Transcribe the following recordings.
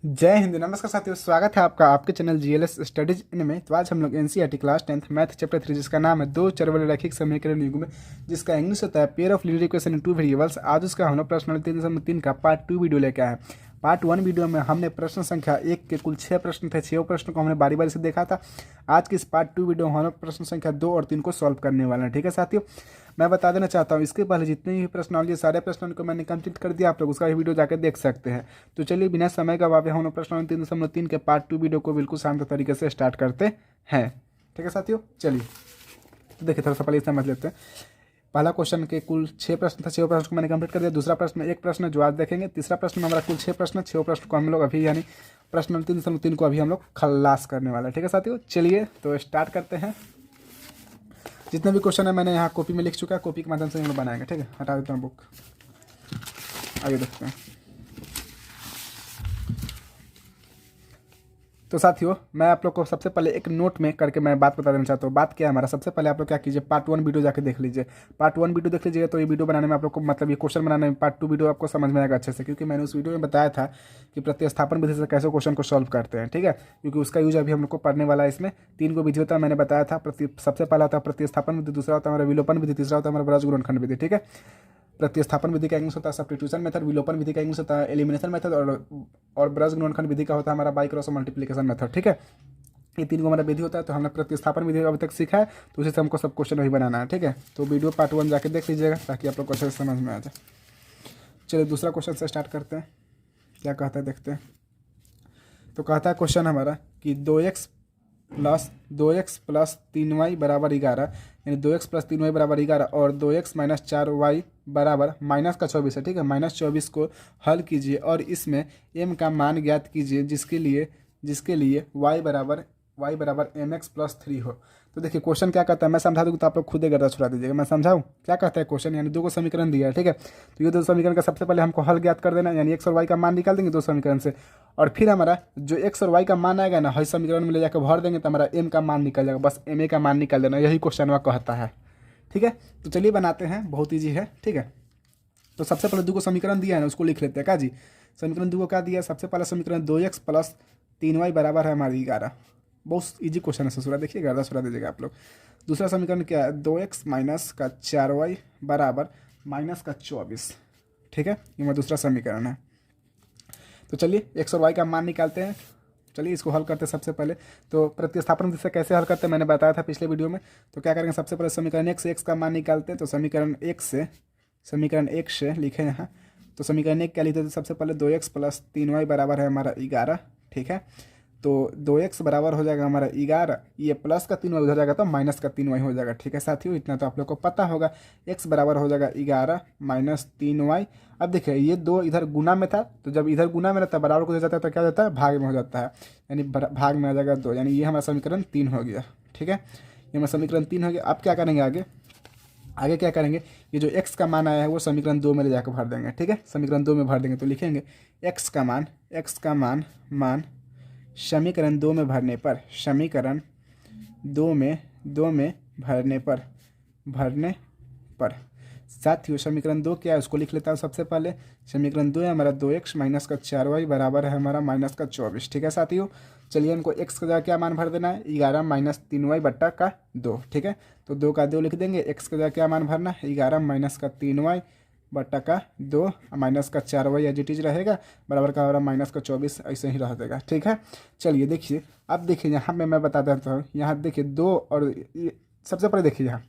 जय हिंद, नमस्कार साथियों। स्वागत है आपका आपके चैनल जीएलएस स्टडीज में। तो आज हम लोग NCERT class 10th math chapter 3 जिसका नाम है दो चर वाले रैखिक समीकरण युग्म में, जिसका इंग्लिश होता है pair of linear equation in two variables. आज उसका हम लोग प्रश्न 3.3 का पार्ट 2 वीडियो लेके आए हैं। पार्ट 1 वीडियो में हमने प्रश्न संख्या 1 के कुल 6 प्रश्न थे। 6 प्रश्नों को हमने बारी बारी से देखा था। आज की इस पार्ट 2 वीडियो में हम लोग प्रश्न संख्या 2 और 3 को सॉल्व करने वाले हैं। ठीक है साथियों, मैं बता देना चाहता हूँ इसके पहले जितने भी प्रश्नावली सारे प्रश्नों को मैंने कंप्लीट कर दिया। आप लोग उसका भी वीडियो जाकर देख सकते हैं। तो चलिए बिना समय गवाए हम लोग प्रश्नावली 3.3 के पार्ट 2 वीडियो को बिल्कुल शांत तरीके से स्टार्ट करते हैं। ठीक है साथियों, चलिए तो देखिए थोड़ा सा पहले समझ लेते हैं। पहला क्वेश्चन के कुल 6 प्रश्न था। 6 प्रश्न को मैंने कंप्लीट कर दिया। दूसरा प्रश्न एक प्रश्न जो आज देखेंगे। तीसरा प्रश्न में हमारा कुल 6 प्रश्न। 6 प्रश्न को हम लोग अभी यानी प्रश्न 3.3 को अभी हम लोग खल्लास करने वाले हैं। ठीक है साथियों, चलिए तो स्टार्ट करते हैं। जितने भी क्वेश्चन है मैंने यहाँ कॉपी में लिख चुका है। कॉपी के माध्यम से हम लोग बनाएंगे। ठीक है, हटा देता हूँ बुक, आगे देखते हैं। तो साथियों मैं आप लोग को सबसे पहले एक नोट में करके मैं बात बता देना चाहता हूँ। बात क्या है हमारा, सबसे पहले आप लोग क्या कीजिए, पार्ट 1 वीडियो जाके देख लीजिए। पार्ट 1 वीडियो देख लीजिए तो ये वीडियो बनाने में आप लोग को मतलब ये क्वेश्चन बनाने में पार्ट 2 वीडियो आपको समझ में आएगा अच्छे से, क्योंकि मैंने उस वीडियो में बताया था कि प्रतिस्थापन विधि से कैसे क्वेश्चन को सॉल्व करते हैं। ठीक है, क्योंकि उसका यूज अभी हम लोग को पढ़ने वाला है। इसमें 3 को विधि होता है, मैंने बताया था। सबसे पहला होता है प्रतिस्थापन विधि, दूसरा होता है हमारा विलोपन विधि, तीसरा होता है हमारा ब्रज गुणनखंड विधि। ठीक है, प्रतिस्थापन विधि का इंग्लिश होता है सब्स्टिट्यूशन मेथड, विलोपन विधि का इंग्लिश होता है एलिमिनेशन मेथड, और ब्रज गुणनखंड विधि का होता है हमारा बाई क्रॉस मल्टीप्लिकेशन मेथड। ठीक है, ये 3 को हमारा विधि होता है। तो हमने प्रतिस्थापन विधि अभी तक सीखा है, तो उसी से हमको सब क्वेश्चन वही बनाना है। ठीक है, तो वीडियो पार्ट 1 जाके देख लीजिएगा ताकि आप लोग को अच्छे से समझ में आ जाए। चलिए दूसरा क्वेश्चन से स्टार्ट करते हैं। क्या कहता है देखते हैं। तो कहता है क्वेश्चन हमारा कि 2x प्लस 3y बराबर 11, यानी 2x प्लस 3y बराबर 11 और 2x माइनस 4y बराबर माइनस का 24 है। ठीक है, माइनस 24 को हल कीजिए और इसमें m का मान ज्ञात कीजिए जिसके लिए y बराबर mx प्लस 3 हो। तो देखिए क्वेश्चन क्या कहता है, मैं समझा दूँ तो आप लोग खुद ही गर्दा छुड़ा दीजिएगा। मैं समझाऊँ क्या कहता है क्वेश्चन, यानी 2 को समीकरण दिया है। ठीक है, तो ये 2 समीकरण का सबसे पहले हमको हल ज्ञात कर देना, यानी x और y का मान निकाल देंगे 2 समीकरण से, और फिर हमारा जो x और y का मान आएगा ना हर समीकरण में ले जाकर भर देंगे तो हमारा m का मान निकल जाएगा। बस ma का मान निकाल देना, यही क्वेश्चन वह कहता है। ठीक है, तो चलिए बनाते हैं, बहुत ईजी है। ठीक है, तो सबसे पहले 2 को समीकरण दिया है ना उसको लिख लेते हैं। क्या जी, समीकरण 2 को क्या दिया है, सबसे पहला समीकरण 2x प्लस 3y बराबर है हमारी 11। बहुत इजी क्वेश्चन है ससुरा, देखिए गर्दा सुरा दीजिएगा आप लोग। दूसरा समीकरण क्या है, 2x माइनस का 4y बराबर माइनस का 24। ठीक है, ये हमारा दूसरा समीकरण है। तो चलिए x और y का मान निकालते हैं। चलिए इसको हल करते हैं सबसे पहले। तो प्रतिस्थापन विधि से कैसे हल करते हैं मैंने बताया था पिछले वीडियो में। तो क्या करेंगे, सबसे पहले समीकरण 1 से x का मान निकालते हैं। तो समीकरण 1 से लिखे यहाँ। तो समीकरण 1 क्या लिखते थे, सबसे पहले 2x प्लस 3y बराबर है हमारा 11। ठीक है, तो 2x बराबर हो जाएगा हमारा 11, ये प्लस का 3y हो जाएगा तो माइनस का 3y हो जाएगा। ठीक है साथियों, इतना तो आप लोग को पता होगा। x बराबर हो जाएगा 11 माइनस 3y। अब देखिए ये 2 इधर गुना में था, तो जब इधर गुना में रहता है बराबर को हो जाता है तो क्या हो जाता है, भाग में हो जाता है, यानी भाग में आ जाएगा 2, यानी ये हमारा समीकरण 3 हो गया। ठीक है, ये हमारा समीकरण 3 हो गया। अब क्या करेंगे आगे क्या करेंगे, ये जो x का मान आया है वो समीकरण 2 में ले जाकर भर देंगे। ठीक है, समीकरण 2 में भर देंगे तो लिखेंगे x का मान समीकरण 2 में भरने पर साथियों समीकरण 2 क्या है उसको लिख लेता हूँ। सबसे पहले समीकरण 2 है हमारा 2x माइनस का 4y बराबर है हमारा माइनस का 24। ठीक है साथियों, चलिए हमको x का क्या मान भर देना है, 11 माइनस 3y बट्टा का 2। ठीक है, तो 2 का 2 लिख देंगे। x का क्या मान भरना है, 11 माइनस का 3y बट्टा का 2 माइनस का 4y एज इट इज रहेगा, बराबर का हमारा माइनस का 24 ऐसे ही रह देगा। ठीक है, चलिए देखिए अब देखिए यहाँ पे मैं बता देता हूँ। यहाँ देखिए 2 और सबसे पहले देखिए यहाँ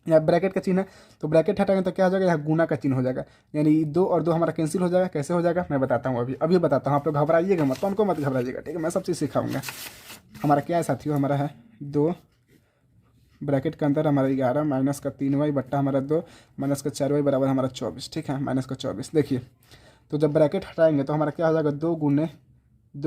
ब्रैकेट का चिन्ह है, तो ब्रैकेट हटाएंगे तो क्या हो जाएगा, यहाँ गुना का चिन्ह हो जाएगा, यानी 2 और 2 हमारा कैंसिल हो जाएगा। कैसे हो जाएगा मैं बताता हूँ, अभी बताता हूँ। आप लोग घबराइएगा मत, तो उनको मत घबराइएगा। ठीक है, मैं सब चीज़ सिखाऊंगा। हमारा क्या है साथियों, हमारा है 2 ब्रैकेट के अंदर हमारा 11 माइनस का 3y बट्टा हमारा 2 माइनस का 4y बराबर हमारा 24। ठीक है, माइनस का 24। देखिए तो जब ब्रैकेट हटाएंगे तो हमारा क्या हो जाएगा, 2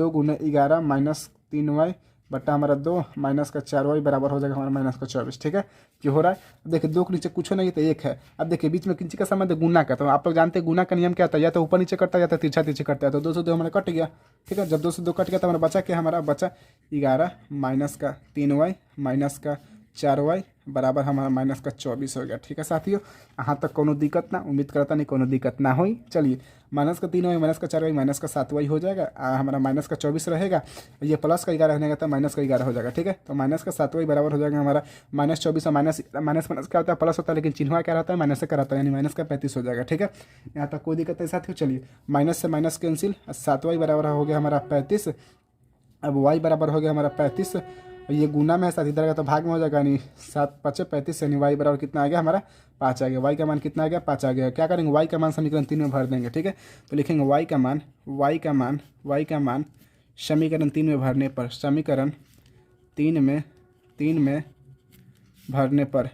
गुने 11 माइनस 3y बट्टा हमारा 2 माइनस का 4y बराबर हो जाएगा हमारा माइनस का 24। ठीक है, क्यों हो रहा है, अब देखिए 2 के नीचे कुछ नहीं तो 1 है। अब देखिए बीच में किंची का संबंध है, गुना का। तो आप लोग जानते हैं गुना का नियम क्या होता है, या तो ऊपर नीचे कटता है या तो तिरछा तिरछी कटता है। तो 2 से 2 हमारा कट गया। ठीक है, जब 2 से 2 कट गया तो हमारा बचा क्या, हमारा बचा 11 माइनस का 3y माइनस का 4y बराबर हमारा माइनस का 24 हो गया। ठीक है साथियों, यहाँ तक कोनो दिक्कत ना, उम्मीद करता नहीं कोनो दिक्कत ना हुई। चलिए माइनस का 3 वाई माइनस का 4 वाई माइनस का 7 वाई हो जाएगा, हमारा माइनस का 24 रहेगा, ये प्लस का 11 रहने का तो माइनस का 11 हो जाएगा। ठीक है, तो माइनस का 7 वाई बराबर हो जाएगा हमारा -24 और माइनस माइनस माइनस क्या होता है प्लस होता है, लेकिन चिन्ह क्या रहता है माइनस से कराता है, यानी माइनस का 35 हो जाएगा। ठीक है, यहाँ तक कोई दिक्कत नहीं साथियों। चलिए माइनस से माइनस कैंसिल, 7 वाई बराबर हो गया हमारा 35, अब वाई बराबर हो गया हमारा 35, ये गुना में है साथ, इधर का तो भाग में हो जाएगा, यानी 7×5 = 35, यानी वाई बराबर कितना आ गया हमारा 5 आ गया। वाई का मान कितना आ गया 5 आ गया। क्या करेंगे, वाई का मान समीकरण 3 में भर देंगे। ठीक है, तो लिखेंगे वाई का मान समीकरण 3 में भरने पर, समीकरण 3 में भरने पर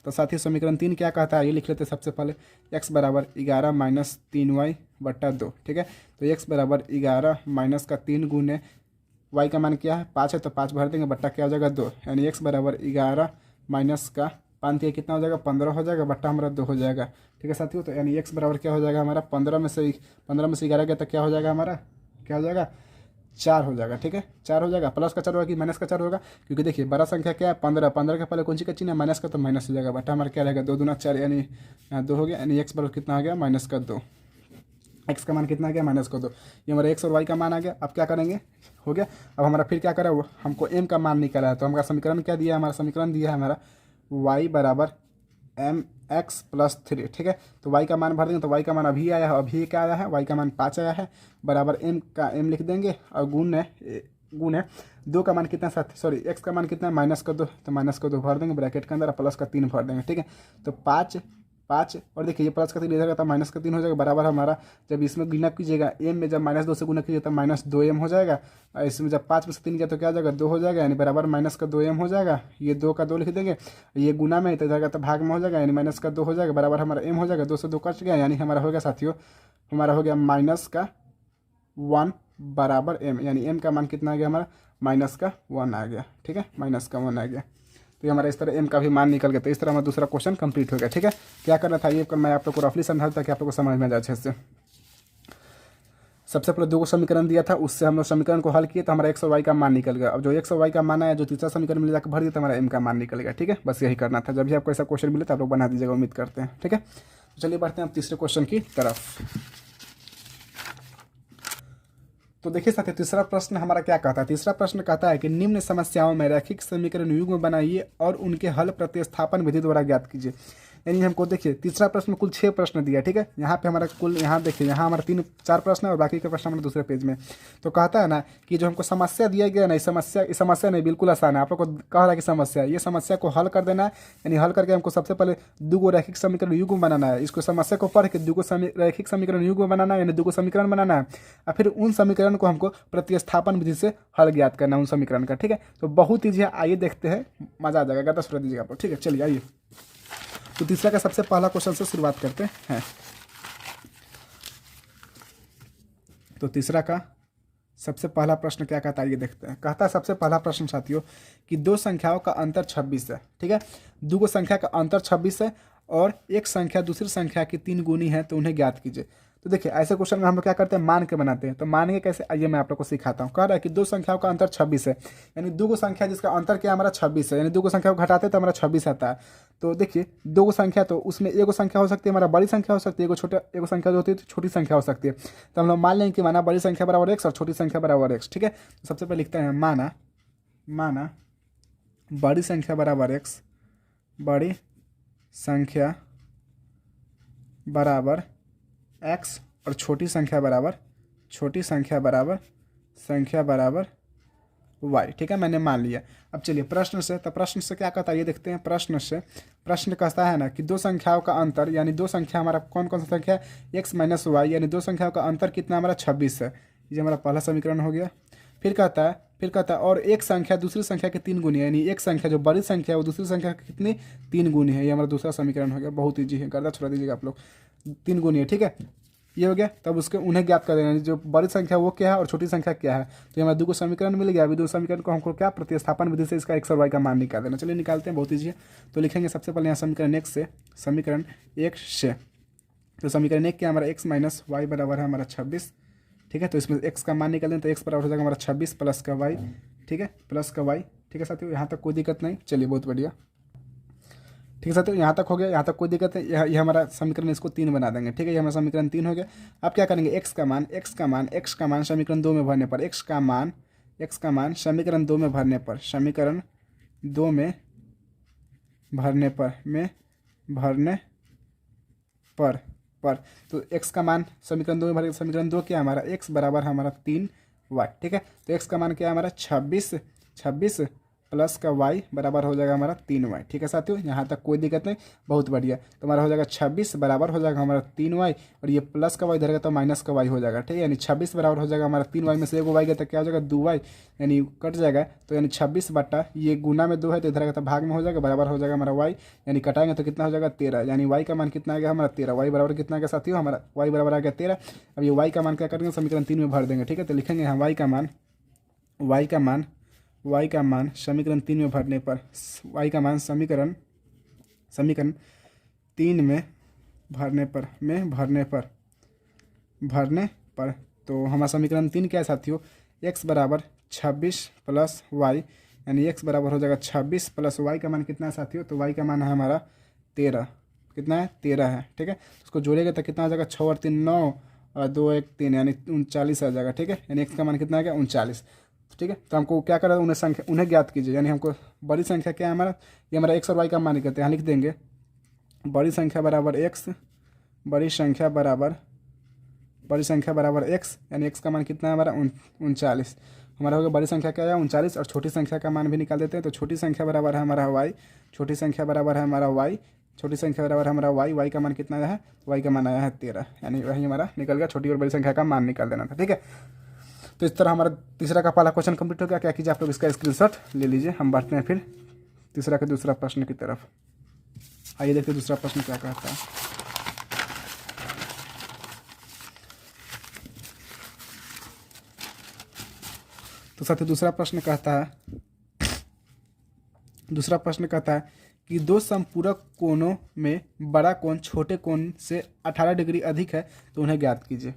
तो साथियों समीकरण 3 क्या कहता है ये लिख लेते हैं सबसे पहले, x बराबर 11 माइनस 3y/2। ठीक है, तो x बराबर 11 माइनस का 3 गुने y का मान क्या है 5 है, तो 5 भर देंगे, बट्टा क्या हो जाएगा 2, यानी x बराबर 11 माइनस का 5 कितना हो जाएगा 15 हो जाएगा, बट्टा हमारा 2 हो जाएगा। ठीक है साथियों, तो यानी x बराबर क्या हो जाएगा हमारा 15 में से 11 गया तो क्या हो जाएगा हमारा, क्या हो जाएगा 4 हो जाएगा। ठीक है, 4 हो जाएगा, प्लस का 4 होगा कि माइनस का 4 होगा, क्योंकि देखिए बड़ा संख्या क्या है 15 के पहले कौन सी का चिन्ह है माइनस का, तो माइनस हो जाएगा, बटा हमारा क्या रहेगा 2 दूना 4, यानी 2 हो गया, यानी x बराबर कितना आ गया -2, x का मान कितना आ गया -2, ये हमारा x और y का मान आ गया। अब क्या करेंगे, हो गया। अब हमारा फिर क्या करा वो हमको m का मान निकाला है, तो हमारा समीकरण क्या दिया है, हमारा समीकरण दिया है हमारा y बराबर mx+3। ठीक है, तो y का मान भर देंगे, तो y का मान अभी आया है, अभी क्या आया है y का मान 5 आया है, बराबर m का m लिख देंगे, और गुण है 2 का मान कितना सॉरी x का मान कितना है -2, तो -2 भर देंगे ब्रैकेट के अंदर, प्लस का 3 भर देंगे। ठीक है, तो 5 और देखिए ये प्लस का 3 इधर का था, माइनस का 3 हो जाएगा, बराबर हमारा जब इसमें गुना कीजिएगा m में जब -2 से गुना कीजिएगा तो -2m हो जाएगा, और इसमें जब 5 में से 3 गया तो क्या हो जाएगा 2 हो जाएगा, यानी बराबर -2m हो जाएगा। ये 2 का 2 लिख देंगे, ये गुना में तो इधर का तो भाग में हो जाएगा, यानी -2 हो जाएगा, बराबर हमारा m हो जाएगा, 2 से 2 कट गया, यानी हमारा हो गया साथियों, हमारा हो गया -1 बराबर m, यानी m का मान कितना आ गया हमारा -1 आ गया। ठीक है, -1 आ गया, तो ये हमारा इस तरह m का भी मान निकल गया। तो इस तरह हमारा दूसरा क्वेश्चन कंप्लीट हो गया। ठीक है, क्या करना था ये मैं आप लोग को रफली समझा ताकि आप लोग को समझ में आ जाए अच्छे से। सबसे पहले 2 को समीकरण दिया था, उससे हम लोग समीकरण को हल किए तो हमारा x और y का मान निकल गया। अब जो x और y का मान आया, जो तीसरा समीकरण में जाकर भर दिया तो हमारा m का मान निकल गया। ठीक है, बस यही करना था। जब भी आपको ऐसा क्वेश्चन मिले तो आप लोग बना दीजिएगा, उम्मीद करते हैं। ठीक है, तो चलिए बढ़ते हैं अब तीसरे क्वेश्चन की तरफ। तो देखिए साथियों तीसरा प्रश्न हमारा क्या कहता है, तीसरा प्रश्न कहता है कि निम्न समस्याओं में रैखिक समीकरण युग्म बनाइए और उनके हल प्रतिस्थापन विधि द्वारा ज्ञात कीजिए। यानी हमको देखिए तीसरा प्रश्न में कुल 6 प्रश्न दिया। ठीक है, यहाँ पे हमारा कुल यहाँ देखिए यहाँ हमारा 3-4 प्रश्न है और बाकी के प्रश्न हमारे दूसरे पेज में। तो कहता है ना कि जो हमको समस्या दिया गया ना, समस्या नहीं बिल्कुल आसान है। आप लोग को कह रहा है कि समस्या, ये समस्या को हल कर देना है, यानी हल करके हमको सबसे पहले 2 रैखिक समीकरण युग्म बनाना है। इसको समस्या को पढ़ के 2 रैखिक समीकरण युग्म बनाना है, यानी 2 समीकरण बनाना है, और फिर उन समीकरण को हमको प्रतिस्थापन विधि से हल ज्ञात करना है उन समीकरण का। ठीक है, तो बहुत ईजी है, आइए देखते हैं, मजा आ जाएगा, 10 रुपये दीजिएगा आप लोग। ठीक है, चलिए आइए। तो तीसरा का सबसे पहला क्वेश्चन से शुरुआत करते हैं। तो तीसरा का सबसे पहला प्रश्न क्या कहता है ये देखते हैं। कहता है सबसे पहला प्रश्न साथियों कि 2 संख्याओं का अंतर 26 है। ठीक है, 2 संख्या का अंतर 26 है और एक संख्या दूसरी संख्या की 3 गुनी है, तो उन्हें ज्ञात कीजिए। तो देखिए ऐसे क्वेश्चन में हम लोग क्या करते हैं, मान के बनाते हैं। तो मानेंगे कैसे, आइए मैं आप लोग को सिखाता हूँ। कह रहा है कि 2 संख्याओं का अंतर 26 है, यानी 2 संख्या जिसका अंतर क्या हमारा 26 है, यानी 2 संख्या को घटाते हैं तो हमारा 26 आता है। तो देखिए 2 संख्या, तो उसमें एक संख्या हो सकती है हमारा बड़ी संख्या हो सकती है, एक संख्या जो होती है तो छोटी संख्या हो सकती है। तो हम लोग मान लेंगे कि माना बड़ी संख्या बराबर x और छोटी संख्या बराबर x। ठीक है, तो सबसे पहले लिखते हैं माना बड़ी संख्या बराबर x, बड़ी संख्या बराबर x और छोटी संख्या बराबर y। ठीक है, मैंने मान लिया। अब चलिए प्रश्न से, तो प्रश्न से क्या कहता है ये देखते हैं। प्रश्न कहता है ना कि 2 संख्याओं का अंतर, यानी 2 संख्या हमारा कौन कौन सा संख्या है x - y, यानी 2 संख्याओं का अंतर कितना हमारा 26 है। ये हमारा पहला समीकरण हो गया। फिर कहता है और एक संख्या दूसरी संख्या के 3 गुनी है, यानी एक संख्या जो बड़ी संख्या है वो दूसरी संख्या की कितनी 3 गुनी है। ये हमारा दूसरा समीकरण हो गया। बहुत ईजी है, गर्दा छोड़ा दीजिएगा आप लोग। 3 गुनी है। ठीक है, ये हो गया। तब उसके उन्हें ज्ञात कर देना, जो बड़ी संख्या वो क्या है और छोटी संख्या क्या है। तो हमारा 2 समीकरण मिल गया। अभी 2 समीकरण को हमको क्या प्रतिस्थापन विधि से इसका x और y का मान निकाल देना। चलिए निकालते हैं, बहुत ईजी है। तो लिखेंगे सबसे पहले यहाँ समीकरण 1 से, तो समीकरण 1 क्या हमारा x - y बराबर है हमारा 26। ठीक है, तो इसमें x का मान निकाल दें तो x बराबर हो जाएगा हमारा 26 प्लस का y। ठीक है, प्लस का y। ठीक है साथियों, यहाँ तक कोई दिक्कत नहीं। चलिए बहुत बढ़िया, ठीक है साथियों, यहाँ तक हो गया, यहाँ तक कोई दिक्कत नहीं। यह हमारा समीकरण, इसको 3 बना देंगे। ठीक है, ये हमारा समीकरण 3 हो गया। अब क्या करेंगे, एक्स का मान समीकरण 2 में भरने पर, एक्स का मान समीकरण 2 में भरने पर, समीकरण 2 में भरने पर तो एक्स का मान समीकरण 2 में भरे, समीकरण 2 क्या है हमारा, एक्स बराबर हमारा 3y। ठीक है, तो एक्स का मान क्या है हमारा 26 प्लस का y बराबर हो जाएगा हमारा 3y। ठीक है साथियों, यहाँ तक कोई दिक्कत नहीं, बहुत बढ़िया। तो हमारा हो जाएगा 26 बराबर हो जाएगा हमारा 3y, और ये प्लस का y इधर तो माइनस का y हो जाएगा। ठीक है, यानी 26 बराबर हो जाएगा हमारा 3y में से एगो y गया तो क्या हो जाएगा 2y, यानी कट जाएगा। तो यानी 26 बटा ये गुना में 2 है तो इधर का भाग में हो जाएगा, बराबर हो जाएगा हमारा y, यानी कटाएंगे तो कितना हो जाएगा 13, यानी y का मान कितना आ गया हमारा 13। y बराबर कितना आ गया साथियों, हमारा y बराबर आ गया 13। अब ये y का मान क्या करेंगे, समीकरण 3 में भर देंगे। ठीक है, तो लिखेंगे यहाँ y का मान समीकरण 3 में भरने पर, y का मान समीकरण 3 में भरने पर तो हमारा समीकरण 3 क्या है साथियों, x बराबर 26 प्लस y, यानी x बराबर हो जाएगा 26 प्लस y का मान कितना है साथियों, तो y का मान है हमारा 13। कितना है, 13 है। ठीक है, उसको जोड़ेगा तो कितना आ जाएगा, 6 और 3 9 और 2 1 3, यानी 39 आ जाएगा। ठीक है, यानी x का मान कितना आ गया 39। ठीक है, तो हमको क्या करा, उन्हें ज्ञात कीजिए, यानी हमको बड़ी संख्या क्या है हमारा, ये हमारा x और y का मान कहते हैं। यहाँ लिख देंगे बड़ी संख्या बराबर x, बड़ी संख्या बराबर x, यानी x का मान कितना है हमारा 39। हमारा होगा बड़ी संख्या क्या है 39, और छोटी संख्या का मान भी निकाल देते हैं। तो छोटी संख्या बराबर है हमारा y, छोटी संख्या बराबर है हमारा y का मान कितना आया है, y का मान आया है 13, यानी वही हमारा निकल गया। छोटी और बड़ी संख्या का मान निकाल देना था। ठीक है, तो इस तरह हमारा तीसरा का पहला क्वेश्चन कंप्लीट हो गया। क्या कीजिए आप लोग इसका स्क्रीनशॉट ले लीजिए। हम बढ़ते हैं फिर तीसरा का दूसरा प्रश्न की तरफ। आइए देखते हैं दूसरा प्रश्न क्या कहता है। तो साथियों दूसरा प्रश्न कहता है कि दो संपूरक कोणों में बड़ा कोण छोटे कोण से 18 डिग्री अधिक है तो उन्हें ज्ञात कीजिए।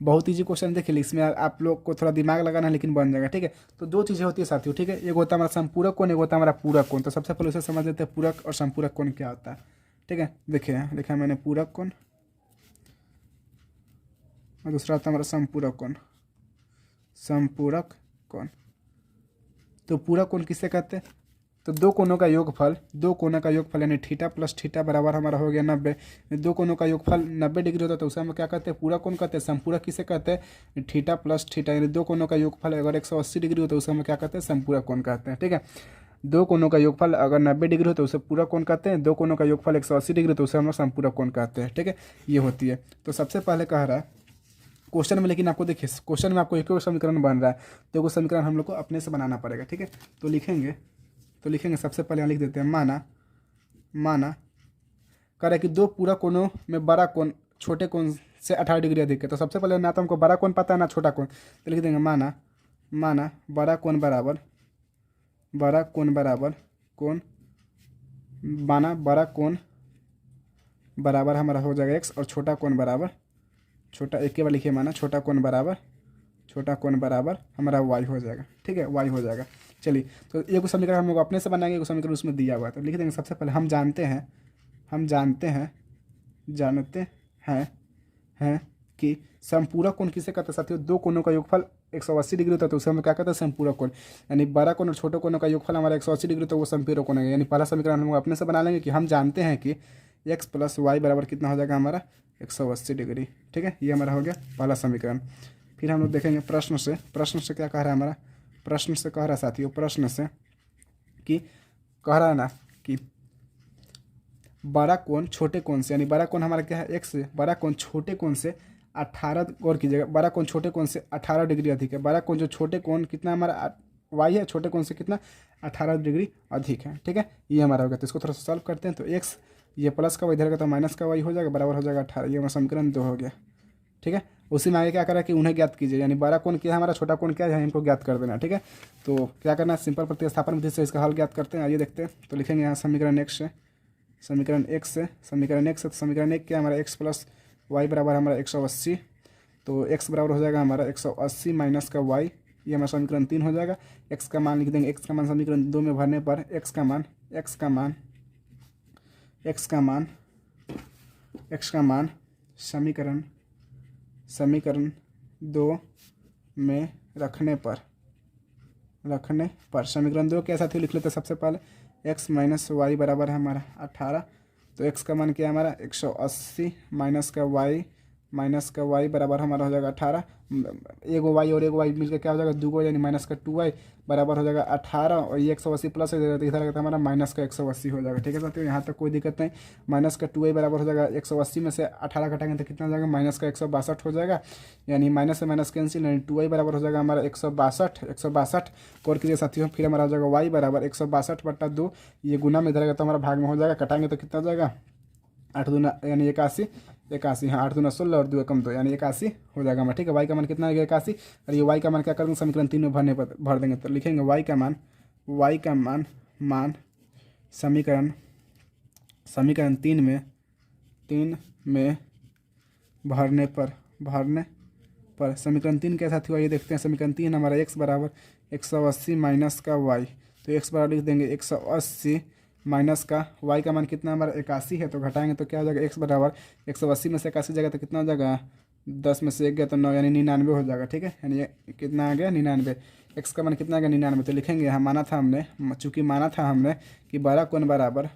बहुत ईजी क्वेश्चन देखिए, इसमें आप लोग को थोड़ा दिमाग लगाना है लेकिन बन जाएगा। ठीक है, तो दो चीज़ें होती है साथियों। ठीक है, एक होता है हमारा संपूरक कोण, एक होता है हमारा पूरक कोण। तो सबसे पहले उसे समझ लेते हैं पूरक और संपूरक कोण क्या होता है। ठीक है, देखिए लिखा मैंने पूरक कोण और दूसरा होता है हमारा संपूरक कोण। तो पूरक कोण किसे कहते हैं, तो दो कोणों का योगफल यानी थीटा प्लस थीटा बराबर हमारा हो गया 90। दो कोणों का योगफल 90 डिग्री होता है तो उसे हम क्या कहते हैं, पूरक कोण कहते हैं। संपूरक किसे कहते हैं, थीटा प्लस थीटा, यानी दो कोणों का योगफल अगर 180 डिग्री होता है उसे हम क्या कहते हैं, संपूरक कोण कहते हैं। ठीक है, दो कोणों का योगफल अगर 90 डिग्री हो तो उसे पूरक कोण कहते हैं। दो कोणों का योगफल 180 डिग्री तो उसे हम लोग संपूरक कोण कहते हैं। ठीक है, ये होती है। तो सबसे पहले कह रहा है क्वेश्चन में, लेकिन आपको देखिए क्वेश्चन में आपको एक समीकरण बन रहा है तो वो समीकरण हम लोग को अपने से बनाना पड़ेगा। ठीक है, तो लिखेंगे सबसे पहले यहाँ लिख देते हैं माना कह रहा है कि दो पूरक कोणों में बड़ा कोण छोटे कोण से 18 डिग्री अधिक है। तो सबसे पहले ना तो हमको बड़ा कोण पता है ना छोटा कोण, तो लिख देंगे माना बड़ा कोण बराबर बड़ा कोण बराबर हमारा हो जाएगा x, और छोटा कोण बराबर छोटा, एक के बार लिखिए माना छोटा कोण बराबर हमारा y हो जाएगा। ठीक है, y हो जाएगा। चलिए, तो एक समीकरण हम लोग अपने से बनाएंगे, एक समीकरण उसमें दिया हुआ है। तो लिख देंगे सबसे पहले हम जानते हैं कि संपूरक कोण किसे कहते हैं साथियों, दो कोणों का योगफल 180 डिग्री होता है तो उसे हम क्या कहते हैं, संपूरक कोण। यानी बड़ा कोण और छोटे कोणों का योगफल हमारा 180 डिग्री तो वो संपूरक कोण है। यानी पहला समीकरण हम लोग अपने से बना लेंगे कि हम जानते हैं कि x प्लस वाई बराबर कितना हो जाएगा हमारा 180 डिग्री। ठीक है, ये हमारा हो गया पहला समीकरण। फिर हम लोग देखेंगे प्रश्न से क्या कह रहा है हमारा, प्रश्न से कह रहा है साथियों, कह रहा है ना कि बड़ा कोण छोटे कोण से, यानी बड़ा कोण हमारा क्या है x, बड़ा कोण छोटे कोण से 18, गौर कीजिएगा, बड़ा कोण छोटे कोण से 18 डिग्री अधिक है। बड़ा कोण जो छोटे कोण कितना हमारा y है, छोटे कोण से कितना 18 डिग्री अधिक है। ठीक है, ये हमारा हो गया। तो इसको थोड़ा सा सॉल्व करते हैं। तो x ये प्लस का y इधर का तो माइनस का y हो जाएगा, बराबर हो जाएगा 18। ये हमारा समीकरण 2 हो गया। ठीक है, उसी में आगे क्या करा कि उन्हें ज्ञात कीजिए, यानी बड़ा कोण क्या है हमारा, छोटा कोण क्या है, इनको ज्ञात कर देना। ठीक है, तो क्या करना है, सिंपल प्रतिस्थापन विधि से इसका हल ज्ञात करते हैं। आइए देखते हैं। तो लिखेंगे यहाँ समीकरण 1 से समीकरण 1 क्या हमारा x प्लस वाई बराबर हमारा 180। तो x बराबर हो जाएगा हमारा 180 माइनस का y, ये हमारा समीकरण 3 हो जाएगा। एक्स का मान लिख देंगे, एक्स का मान समीकरण 2 में भरने पर एक्स का मान समीकरण 2 में रखने पर समीकरण 2 कैसा थी लिख लेते हैं सबसे पहले। एक्स माइनस वाई बराबर है हमारा 18। तो एक्स का मान क्या है हमारा 180 माइनस का वाई बराबर हमारा हो जाएगा 18। एगो वाई और एगो वाई मिलकर क्या हो जाएगा 2 यानी माइनस का 2y बराबर हो जाएगा 18। और ये 180 प्लस हो जाएगा तो इधर आएगा हमारा माइनस का 180 हो जाएगा। ठीक है साथियों, यहाँ तक कोई दिक्कत नहीं। माइनस का 2y बराबर हो जाएगा 180 में से 18 घटाएंगे तो कितना हो जाएगा माइनस का 162 हो जाएगा। यानी माइनस से माइनस कैंसिल, यानी 2y बराबर हो जाएगा हमारा 162 और कीजिए साथियों। फिर हमारा हो जाएगा y बराबर 162/2, ये गुना में इधर आएगा तो हमारा भाग में हो जाएगा, कटाएंगे तो कितना हो जाएगा 8 दूना यानी 81। हाँ 8 दूना 16 और 2 कम 2 यानी 81 हो जाएगा हमारा। ठीक है, वाई का मान कितना आ गया 81। और ये वाई का मान क्या कर देंगे समीकरण 3 में भर देंगे। तो लिखेंगे वाई का मान समीकरण 3 में भरने पर समीकरण 3 कैसा थी ये देखते हैं। समीकरण 3 हमारा एक्स बराबर 180 माइनस का वाई, तो एक्स बराबर लिख देंगे 180 माइनस का वाई का मान कितना हमारा 81 है। तो घटाएंगे तो क्या हो जाएगा एक्स बराबर 180 में से 81 जाएगा तो कितना हो जाएगा 10 में से 1 गया तो 9 यानी 99 हो जाएगा। ठीक है, यानी कितना आ गया 99। एक्स का मान कितना आ गया 99। तो लिखेंगे यहाँ माना था हमने कि बड़ा कोण बराबर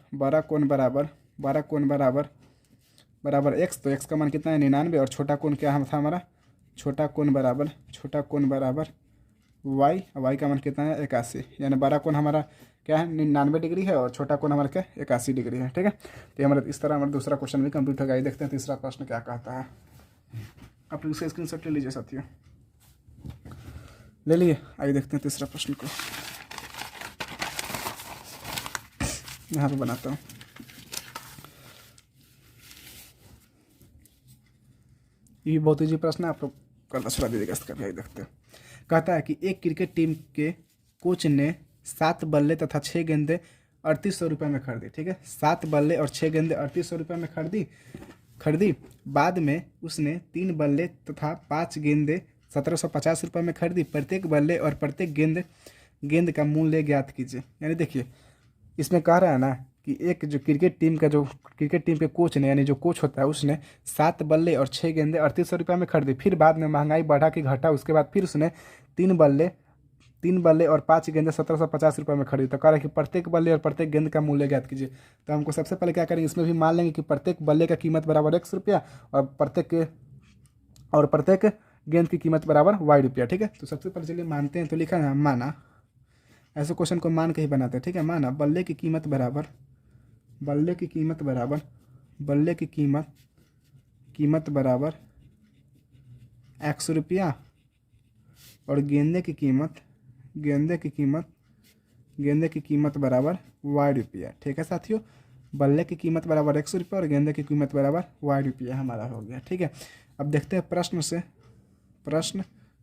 एक्स। तो एक्स का मान कितना है 99 और छोटा कोण क्या था हमारा छोटा कोण बराबर वाई का मान कितना है 81। यानी बड़ा कोण हमारा क्या है 99 डिग्री है और छोटा कोण हमारा क्या 81 डिग्री है। ठीक है, तो हमारा इस तरह हमारा दूसरा क्वेश्चन भी कंप्लीट होगा। ये देखते हैं तीसरा प्रश्न क्या कहता है। आप इसका स्क्रीनशॉट ले लीजिए साथियों, ले लिए। आइए देखते हैं तीसरा प्रश्न को, यहाँ पे बनाता हूँ। ये भी बहुत ईजी प्रश्न है, आप लोग करना छोड़ा दीजिएगा इसका भी। देखते हैं, कहता है कि एक क्रिकेट टीम के कोच ने 7 बल्ले तथा 6 गेंदें 3800 रुपये में खरीदी। ठीक है, 7 बल्ले और 6 गेंदें 3800 रुपये में खरीदी। बाद में उसने 3 बल्ले तथा 5 गेंदें 1750 रुपये में खरीदी। प्रत्येक बल्ले और प्रत्येक गेंद का मूल्य ज्ञात कीजिए। यानी देखिए इसमें कह रहा है ना कि एक जो क्रिकेट टीम के कोच ने, यानी जो कोच होता है, उसने 7 बल्ले और 6 गेंदें 3800 रुपये में खरीदी। फिर बाद में महंगाई बढ़ा के घटा, उसके बाद फिर उसने 3 बल्ले और 5 गेंदें 1750 रुपये में खरीदी। तो कह रहा है कि प्रत्येक बल्ले और प्रत्येक गेंद का मूल्य ज्ञात कीजिए। तो हमको सबसे पहले क्या करेंगे, इसमें भी मान लेंगे कि प्रत्येक बल्ले का कीमत बराबर x रुपया और प्रत्येक गेंद की कीमत बराबर y रुपया। ठीक है, तो सबसे पहले चलिए मानते हैं। तो लिखा है माना, ऐसे क्वेश्चन को मान के ही बनाते हैं। ठीक है, माना बल्ले की कीमत बराबर x रुपया और गेंदे की कीमत बराबर y रुपया। ठीक है साथियों, बल्ले की कीमत बराबर x रुपया और गेंदे की कीमत बराबर y रुपया हमारा हो गया। ठीक है, अब देखते हैं प्रश्न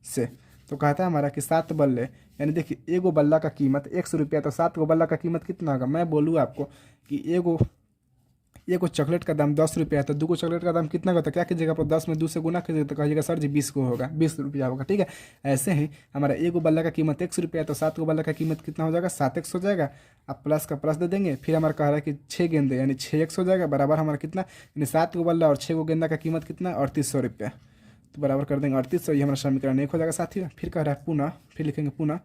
से। तो कहता है हमारा कि 7 बल्ले, यानी देखिए एगो बल्ला का कीमत x रुपया, तो 7 गो बल्ला का कीमत कितना होगा। मैं बोलूँ आपको कि एगो चॉकलेट का दाम 10 रुपया है, तो 2 गो चॉकलेट का दाम कितना होगा। तो क्या कीजिएगा आप 10 में 2 से गुना कीजिएगा, तो कहिएगा सर जी 20 को होगा, 20 रुपया होगा। ठीक है, ऐसे ही हमारा एगो बल्ला का कीमत x रुपया है, तो 7 गो बल्ला का कीमत कितना हो जाएगा 7x हो जाएगा। आप प्लस का प्लस दे देंगे। फिर हमारा कह रहा है कि 6 गेंदे यानी 6x हो जाएगा बराबर हमारा कितना, यानी 7 गो बल्ला और 6 गो गेंदा का कीमत कितना 3800 रुपया। तो बराबर कर देंगे 3800, ये हमारा समीकरण 1 हो जाएगा साथियों। फिर कह रहा है पुनः, फिर लिखेंगे पुनः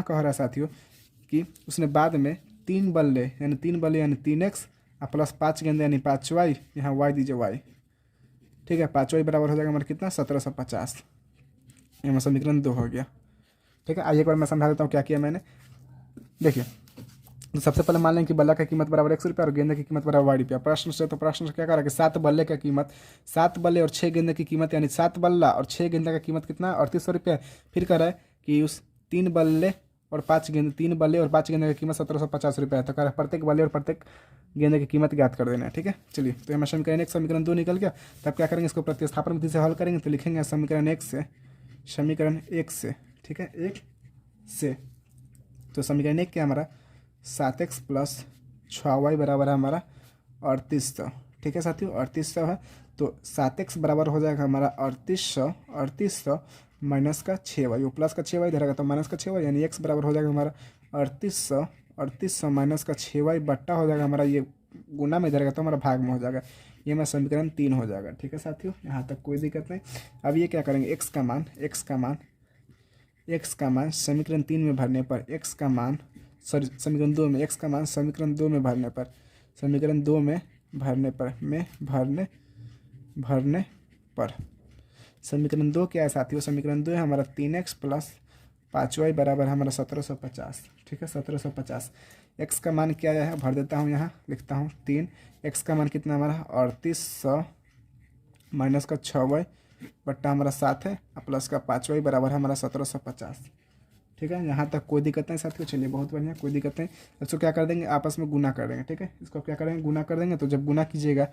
कह रहा है साथियों कि उसने बाद में 3 बल्ले यानी 3x प्लस 5 गेंदे यानी 5y, यहाँ y दीजिए y। ठीक है, 5y बराबर हो जाएगा हमारा कितना 1750। ये हमारा समीकरण 2 हो गया। ठीक है, आइए एक बार मैं समझा देता हूँ क्या किया मैंने। देखिए, तो सबसे पहले मान लें कि बल्ला की कीमत बराबर x रुपया और गेंदे की कीमत बराबर y रुपया। प्रश्न से क्या कह रहा है कि 7 बल्ले का कीमत, 7 बल्ले और 6 गेंदे की कीमत, यानी 7 बल्ला और 6 गेंदे का कीमत कितना 3800 रुपया। फिर कह रहा है कि उस 3 बल्ले और 5 गेंदे की कीमत 1750 रुपया है। तो कह रहा है प्रत्येक बल्ले और प्रत्येक गेंदे की कीमत ज्ञात कर देना है। ठीक है, चलिए तो हमारा समीकरण 1 समीकरण 2 निकल गया। तब क्या करेंगे, इसको प्रतिस्थापन विधि से हल करेंगे। तो लिखेंगे समीकरण 1 से। ठीक है, 1 से। तो समीकरण 1 क्या हमारा 7x प्लस 6y बराबर है हमारा 3800। ठीक है साथियों, 3800 है। तो 7x बराबर हो जाएगा हमारा 3800 माइनस का 6y, वो प्लस का 6y इधर आएगा तो माइनस का 6y, यानी x बराबर हो जाएगा हमारा 3800 माइनस का 6y बट्टा हो जाएगा हमारा, ये गुना में इधर आएगा तो हमारा भाग में हो जाएगा। ये हमारा समीकरण 3 हो जाएगा। ठीक है साथियों, यहाँ तक कोई दिक्कत नहीं। अब ये क्या करेंगे, x का मान समीकरण 3 में भरने पर, x का मान सॉरी समीकरण 2 में, x का मान समीकरण 2 में भरने पर, समीकरण 2 में भरने पर समीकरण 2 क्या है साथियों, समीकरण 2 है हमारा 3x प्लस 5y बराबर हमारा 1750। ठीक है 1750। x का मान क्या है भर देता हूँ, यहाँ लिखता हूँ 3, x का मान कितना हमारा 3800 माइनस का 6y बट्टा हमारा 7 है, प्लस का 5y बराबर हमारा 1750। ठीक है, यहाँ तक कोई दिक्कत नहीं साथियों। चलिए बहुत बढ़िया, कोई दिक्कत नहीं। इसको क्या कर देंगे, आपस में गुना कर देंगे। ठीक है, इसको क्या करेंगे, गुना कर देंगे। तो जब गुना कीजिएगा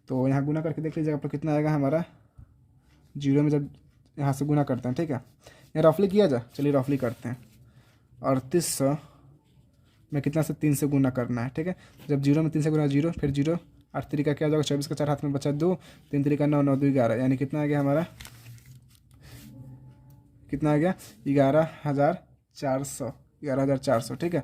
तो यहाँ गुना करके देख लीजिएगा तो कितना आएगा हमारा, जीरो में जब यहाँ से गुना करते हैं। ठीक है, यहाँ रफली किया जाए, चलिए रफली करते हैं। 3800 में कितना से 3 से गुना करना है। ठीक है, जब जीरो में 3 से गुना, जीरो फिर जीरो, 8 तरीका क्या हो जाएगा, 24 का 4 हाथ में बचा 2, 3 तरीका 9, 9 2 11, यानी कितना आ गया हमारा, कितना आ गया 11,400। ठीक है,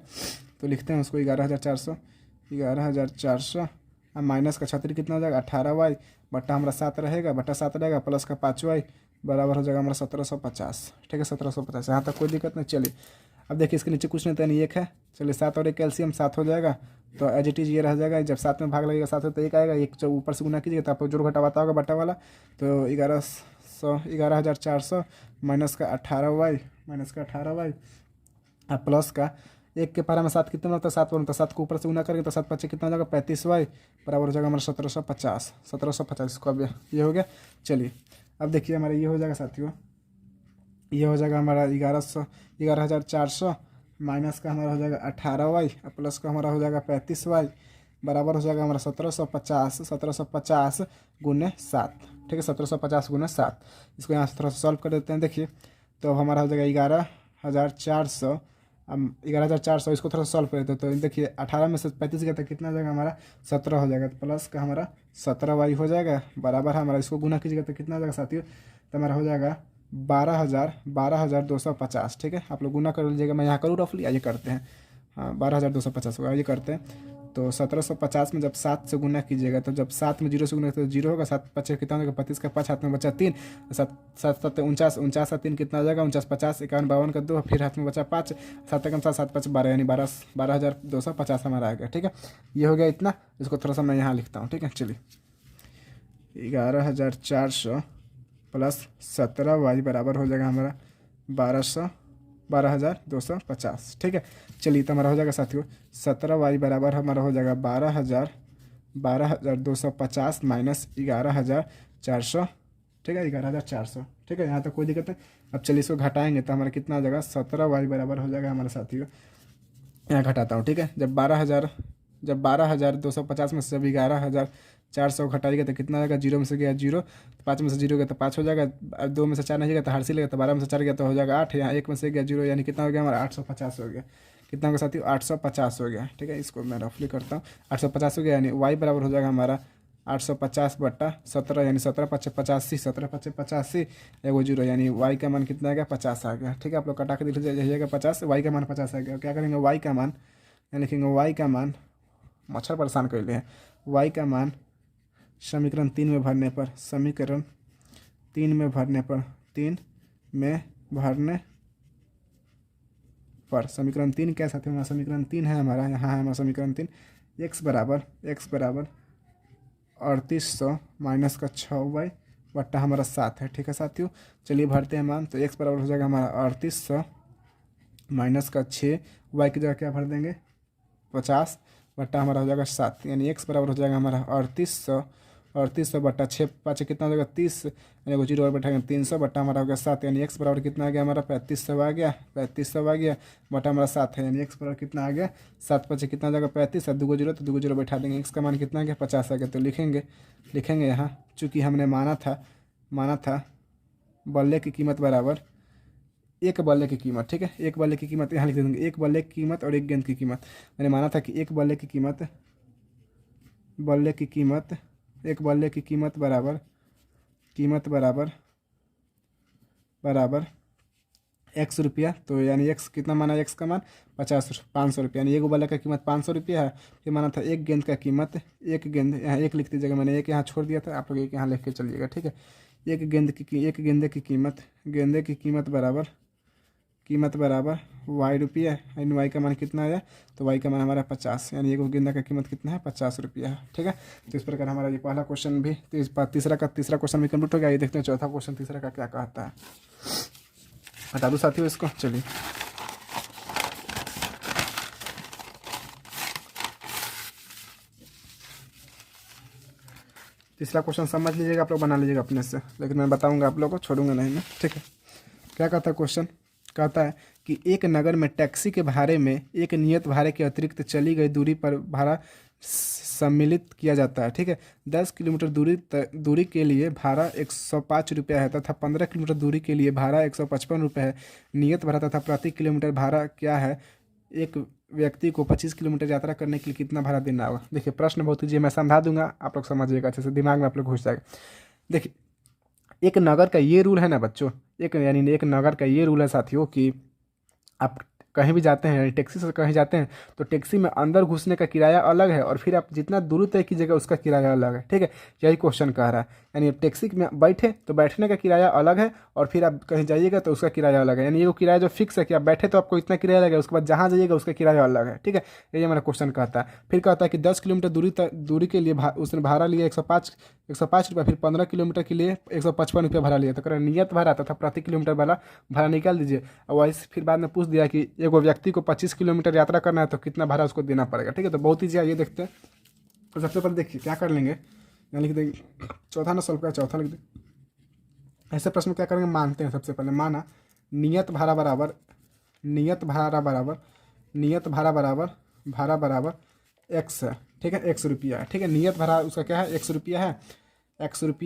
तो लिखते हैं उसको 11,400 अब माइनस का 36 कितना हो जाएगा 18y बट्टा हमारा 7 रहेगा, बट्टा 7 रहेगा, प्लस का 5y बराबर हो जाएगा हमारा 1750। ठीक है 1750, यहाँ तक कोई दिक्कत नहीं। चलिए अब देखिए इसके नीचे कुछ नहीं था, यानी 1 है। चलिए 7 और 1 कैल्शियम 7 हो जाएगा, तो एज इट इज ये रह जाएगा। जब 7 में भाग लगेगा 7 तो 1 आएगा, 1 जब ऊपर से गुना कीजिएगा तो आपको जोड़ घटा आता होगा बट्टा वाला, तो 11,400 माइनस का 18y अब प्लस का 1 के पारा में 7 कितना होता है, 7 बनता है, 7 को ऊपर से गुना करेंगे तो 7 5 कितना हो जाएगा 35y बराबर हो जाएगा हमारा 1750। इसको अब ये हो गया। चलिए अब देखिए हमारा ये हो जाएगा साथियों, ये हो जाएगा हमारा 11,400 माइनस का हमारा हो जाएगा 18y प्लस का हमारा हो जाएगा 35y बराबर हो जाएगा हमारा 1750 गुने 7। ठीक है 1750 गुने 7। इसको यहाँ से थोड़ा सा सॉल्व कर देते हैं। देखिए तो अब हमारा हो जाएगा 11,400, अब 11,400 इसको थोड़ा सा सॉल्व कर देते हैं। तो देखिए 18 में से 35 गया तो कितना हो जाएगा हमारा 17 हो जाएगा, तो प्लस का हमारा 17y हो जाएगा बराबर हमारा, इसको गुना कीजिएगा तो कितना हो जाएगा साथियों, तो हमारा हो जाएगा 12,250। ठीक है, आप लोग गुना कर लीजिएगा, मैं यहाँ करूँ रफली, आइए करते हैं। हाँ 12,250 होगा, आइए करते हैं। तो 1750 में जब 7 से गुना कीजिएगा, तो जब 7 में 0 से गुना तो 0 होगा, 7 5 कितना होगा 35 का 5 हाथ में बचा 3, 7 7 49, 49 का 3 कितना हो जाएगा 49, 50 51 52 का 2, फिर हाथ में बचा 5, 7 कम 7 7 5 12, यानी 12,250 हमारा आ गया। ठीक है, ये हो गया इतना। इसको थोड़ा सा मैं यहाँ लिखता हूँ। ठीक है, चलिए 11,400 प्लस 17y बराबर हो जाएगा हमारा 12,250। ठीक है, चलिए तो हमारा हो जाएगा साथियों 17y बराबर हमारा हो जाएगा 12,250 माइनस 11,400। ठीक है 11,400। ठीक है, यहाँ तक कोई दिक्कत नहीं। अब चलिए इसको घटाएंगे तो हमारा कितना आ जाएगा 17y बराबर हो जाएगा हमारे साथियों, यहाँ घटाता हूँ। ठीक है, जब 12,250 में से जब 11,400 घटाइएगा तो कितना आएगा, 0 में से गया 0, 5 में से 0 गया तो 5 हो जाएगा, 2 में से 4 नहीं गया तो हर्सी लगेगा, तो 12 में से 4 गया तो हो जाएगा 8, यहाँ 1 में से गया 0, यानी कितना हो गया हमारा 850 हो गया। कितना होगा साथियों 850 हो गया। ठीक है, इसको मैं रफली करता हूँ, 850 हो गया, यानी y बराबर हो जाएगा हमारा 850 बट्टा 17, यानी 17 5 85, 17 5 85 एगो 0, यानी y का मान कितना आ गया 50 आ गया। ठीक है, आप लोग कटा के देख लीजिएगा 50, y का मान 50 आ गया। क्या करेंगे y का मान, यहाँ लिखेंगे y का मान, मच्छर परेशान कर लिए हैं, y का मान समीकरण 3 में भरने पर, समीकरण 3 में भरने पर, 3 में भरने पर, समीकरण 3 क्या साथी हमारा समीकरण 3 है हमारा, यहाँ है हमारा समीकरण 3, x बराबर 3800 माइनस का 6y बट्टा हमारा 7 है। ठीक है साथियों, चलिए भरते हैं मान। तो x बराबर हो जाएगा हमारा 3800 माइनस का 6, y की जगह क्या भर देंगे 50 बट्टा हमारा हो जाएगा 7, यानी x बराबर हो जाएगा हमारा 3800 बट्टा 6 5 कितना हो जाएगा 30, यानी वो 0 और बैठाएंगे 300 बट्टा हमारा हो गया 7, यानी x बराबर कितना आ गया हमारा 3500 आ गया, 3500 आ गया बट्टा हमारा 7 है, यानी x बराबर कितना आ गया 7 5 कितना हो जाएगा 35, 2 0 तो 2 0 बैठा देंगे, x का मान कितना आ गया 50 आ गया। तो लिखेंगे यहाँ, चूँकि हमने माना था बल्ले की कीमत बराबर एक बल्ले की कीमत। ठीक है, एक बल्ले की कीमत यहाँ लिख देंगे, एक बल्ले की कीमत और एक गेंद की कीमत। मैंने माना था कि एक बल्ले की कीमत एक बल्ले की कीमत बराबर एक्स रुपया। तो यानी एक्स कितना माना, एक्स का मान 500 रुपया, यानी एक बल्ले का कीमत 500 रुपया है। फिर माना था एक गेंद का कीमत, एक गेंद यहाँ एक लिख दीजिएगा, मैंने एक यहाँ छोड़ दिया था, आप लोग एक यहाँ लिख के चलिएगा, ठीक है। एक गेंदे की कीमत बराबर वाई रुपया है, यानी वाई का मान कितना आया, तो वाई का मान हमारा 50, यानी एक गेंदा का कीमत कितना है, 50 रुपया है, ठीक है। तो इस प्रकार हमारा ये पहला क्वेश्चन भी, तीसरा क्वेश्चन भी कंप्लीट हो गया। ये देखते हैं चौथा क्वेश्चन तीसरा का क्या कहता है। बता दो साथियों इसको, चलिए। तीसरा क्वेश्चन समझ लीजिएगा, आप लोग बना लीजिएगा अपने से, लेकिन मैं बताऊंगा आप लोगों को, छोड़ूंगा नहीं मैं, ठीक है। क्या कहता है क्वेश्चन, कहता है कि एक नगर में टैक्सी के भाड़े में एक नियत भाड़े के अतिरिक्त चली गई दूरी पर भाड़ा सम्मिलित किया जाता है, ठीक है। 10 किलोमीटर दूरी के लिए भाड़ा 105 रुपया है तथा 15 किलोमीटर दूरी के लिए भाड़ा 155 रुपये है। नियत भाड़ा तथा प्रति किलोमीटर भाड़ा क्या है। एक व्यक्ति को 25 किलोमीटर यात्रा करने के लिए कितना भाड़ा देना होगा। देखिए प्रश्न बहुत ईजी है, मैं समझा दूंगा, आप लोग समझिएगा अच्छे से, दिमाग में आप लोग घुस जाएगा। देखिए एक नगर का ये रूल है ना बच्चों, एक नगर का ये रूल है साथियों कि आप कहीं भी जाते हैं, टैक्सी से कहीं जाते हैं, तो टैक्सी में अंदर घुसने का किराया अलग है और फिर आप जितना दूरी तय कीजिएगा उसका किराया अलग है, ठीक है। यही क्वेश्चन कह रहा है, यानी टैक्सी में बैठे तो बैठने का किराया अलग है और फिर आप कहीं जाइएगा तो उसका किराया अलग है, यानी ये वो किराया जो फिक्स है कि आप बैठे तो आपको इतना किराया लगेगा, उसके बाद जहाँ जाइएगा उसका किराया अलग है, ठीक है। यही हमारा क्वेश्चन कहता है। फिर कहता है कि 10 किलोमीटर दूरी के लिए उसने भाड़ा लिया 105 रुपया, फिर 15 किलोमीटर के लिए 155 रुपया भाड़ा लिया। तो कह नियत भाड़ा तथा प्रति किलोमीटर वाला भाड़ा निकाल दीजिए। और वैसे फिर बाद में पूछ दिया कि एगो व्यक्ति को 25 किलोमीटर यात्रा करना है तो कितना भाड़ा उसको देना पड़ेगा, ठीक है। तो बहुत ईजी है, ये देखते हैं। तो सबसे पहले देखिए क्या कर लेंगे, यहाँ लिख देंगे चौथा ना सॉल्व कर, चौथा लिख दें। ऐसे प्रश्न क्या करेंगे, मानते हैं। सबसे पहले माना नियत भाड़ा बराबर एक्स है, ठीक है, 100 रुपया है, ठीक है। नियत भाड़ा उसका क्या है, 100 रुपया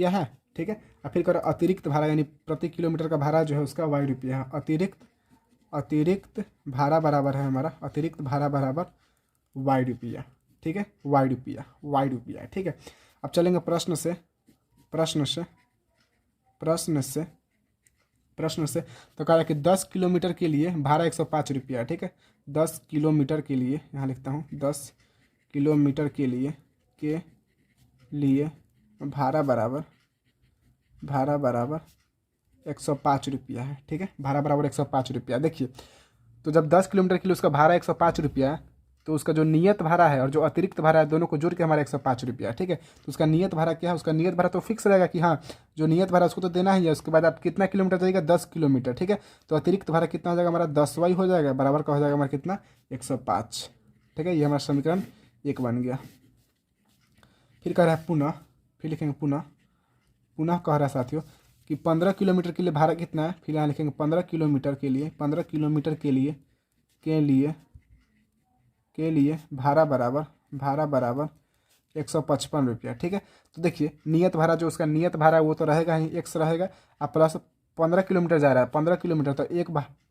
है, ठीक है। और फिर करो अतिरिक्त भाड़ा, यानी प्रति किलोमीटर का भाड़ा जो है उसका वाई रुपया है। अतिरिक्त भाड़ा बराबर है हमारा, अतिरिक्त भाड़ा बराबर वाई रुपया, ठीक है, वाई रुपया, ठीक है। अब चलेंगे प्रश्न से तो कहा कि 10 किलोमीटर के लिए भाड़ा 105 रुपया, ठीक है। 10 किलोमीटर के लिए, यहाँ लिखता हूँ, 10 किलोमीटर के लिए भाड़ा बराबर 105 रुपया है, ठीक है। भाड़ा बराबर 105 रुपया। देखिए तो जब 10 किलोमीटर के लिए उसका भाड़ा 105 रुपया है, तो उसका जो नियत भाड़ा है और जो अतिरिक्त भाड़ा है दोनों को जोड़ के हमारा 105 रुपया, ठीक है। तो उसका नियत भाड़ा क्या है, उसका नियत भाड़ा तो फिक्स रहेगा कि हाँ जो नियत भाड़ा उसको तो देना ही है। उसके बाद आप कितना किलोमीटर जाएगा, 10 किलोमीटर, ठीक है। तो अतिरिक्त भाड़ा कितना हो जाएगा हमारा, 10 वाई हो जाएगा, बराबर का हो जाएगा हमारा कितना, 105, ठीक है। ये हमारा समीकरण 1 बन गया। फिर कह रहा है पुनः, फिर लिखेंगे पुनः कह रहा है साथियों कि 15 किलोमीटर के लिए भाड़ा कितना है। फिर यहाँ लिखेंगे 15 किलोमीटर के लिए भाड़ा बराबर 155 रुपया, ठीक है। तो देखिए नियत भाड़ा जो उसका नियत भाड़ा है वो तो रहेगा ही, एक्स रहेगा, अब प्लस 15 किलोमीटर जा रहा है, 15 किलोमीटर तो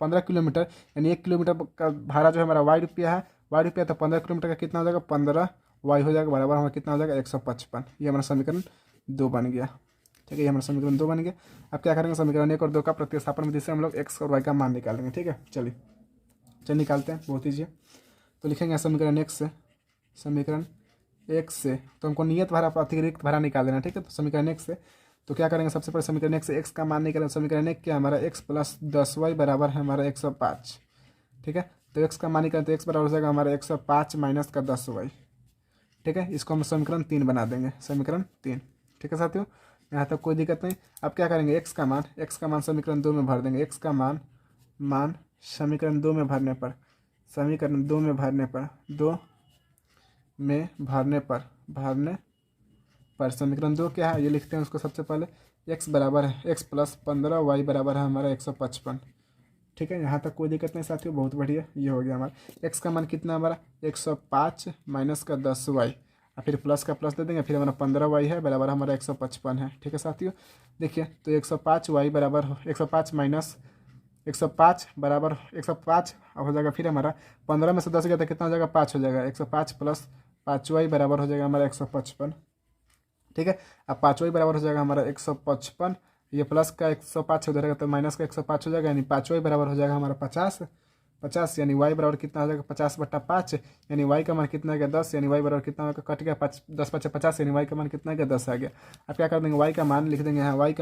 15 किलोमीटर यानी 1 किलोमीटर का भाड़ा जो है हमारा वाई रुपया है, तो 15 किलोमीटर का कितना हो जाएगा, 15 वाई हो जाएगा, बराबर हमारा कितना हो जाएगा, 155। ये हमारा समीकरण 2 बन गया, ठीक है। ये हमारा समीकरण 2 बन गया। अब क्या करेंगे, समीकरण 1 और 2 का प्रतिस्थापन विधि से हम लोग एक्स और वाई का मान निकालेंगे, ठीक है। चलिए निकालते हैं, बहुत ईजी है। तो लिखेंगे समीकरण 1 से तो हमको नियत भाड़ा पर अतिरिक्त भाड़ा निकाल देना, ठीक है। तो समीकरण 1 से तो क्या करेंगे, सबसे पहले समीकरण 1 से एक्स का मान निकालेंगे। समीकरण 1 क्या हमारा, एक्स प्लस 10 वाई बराबर है हमारा 105, ठीक है। तो एक्स का मान निकालें तो एक्स बराबर हो जाएगा हमारा 105 माइनस का 10 वाई, ठीक है। इसको हम समीकरण 3 बना देंगे, समीकरण 3, ठीक है साथियों। यहाँ तक कोई दिक्कत नहीं। अब क्या करेंगे, एक्स का मान समीकरण 2 में भर देंगे। एक्स का मान समीकरण 2 में भरने पर समीकरण 2 क्या है ये लिखते हैं उसको। सबसे पहले एक्स बराबर है, एक्स प्लस 15 वाई बराबर है हमारा 155, ठीक है। यहाँ तक कोई दिक्कत नहीं साथियों, बहुत बढ़िया। ये हो गया हमारा एक्स का मान कितना हमारा 105 माइनस का 10 वाई, और फिर प्लस का प्लस दे देंगे, फिर हमारा 15 वाई है बराबर हमारा 155 है, ठीक है साथियों। देखिए तो 105 वाई बराबर 105 माइनस 105 बराबर 105 हो जाएगा, फिर हमारा 15 में से 10 गया तो कितना हो जाएगा, 5 हो जाएगा। 105 प्लस 5 वाई बराबर हो जाएगा हमारा 155, ठीक है। अब 5 y बराबर हो जाएगा हमारा 155, ये प्लस का 105 हो जाएगा तो माइनस का 105 हो जाएगा, यानी 5 y बराबर हो जाएगा हमारा 50, 50 यानी y बराबर कितना हो जाएगा 50/5, यानी y का मान कितना आ गया 10, यानी y बराबर कितना होगा कट गया 5, 10/50, यानी y का मान कितना आ गया 10 आ गया। अब क्या कर देंगे y का मान लिख देंगे यहाँ, y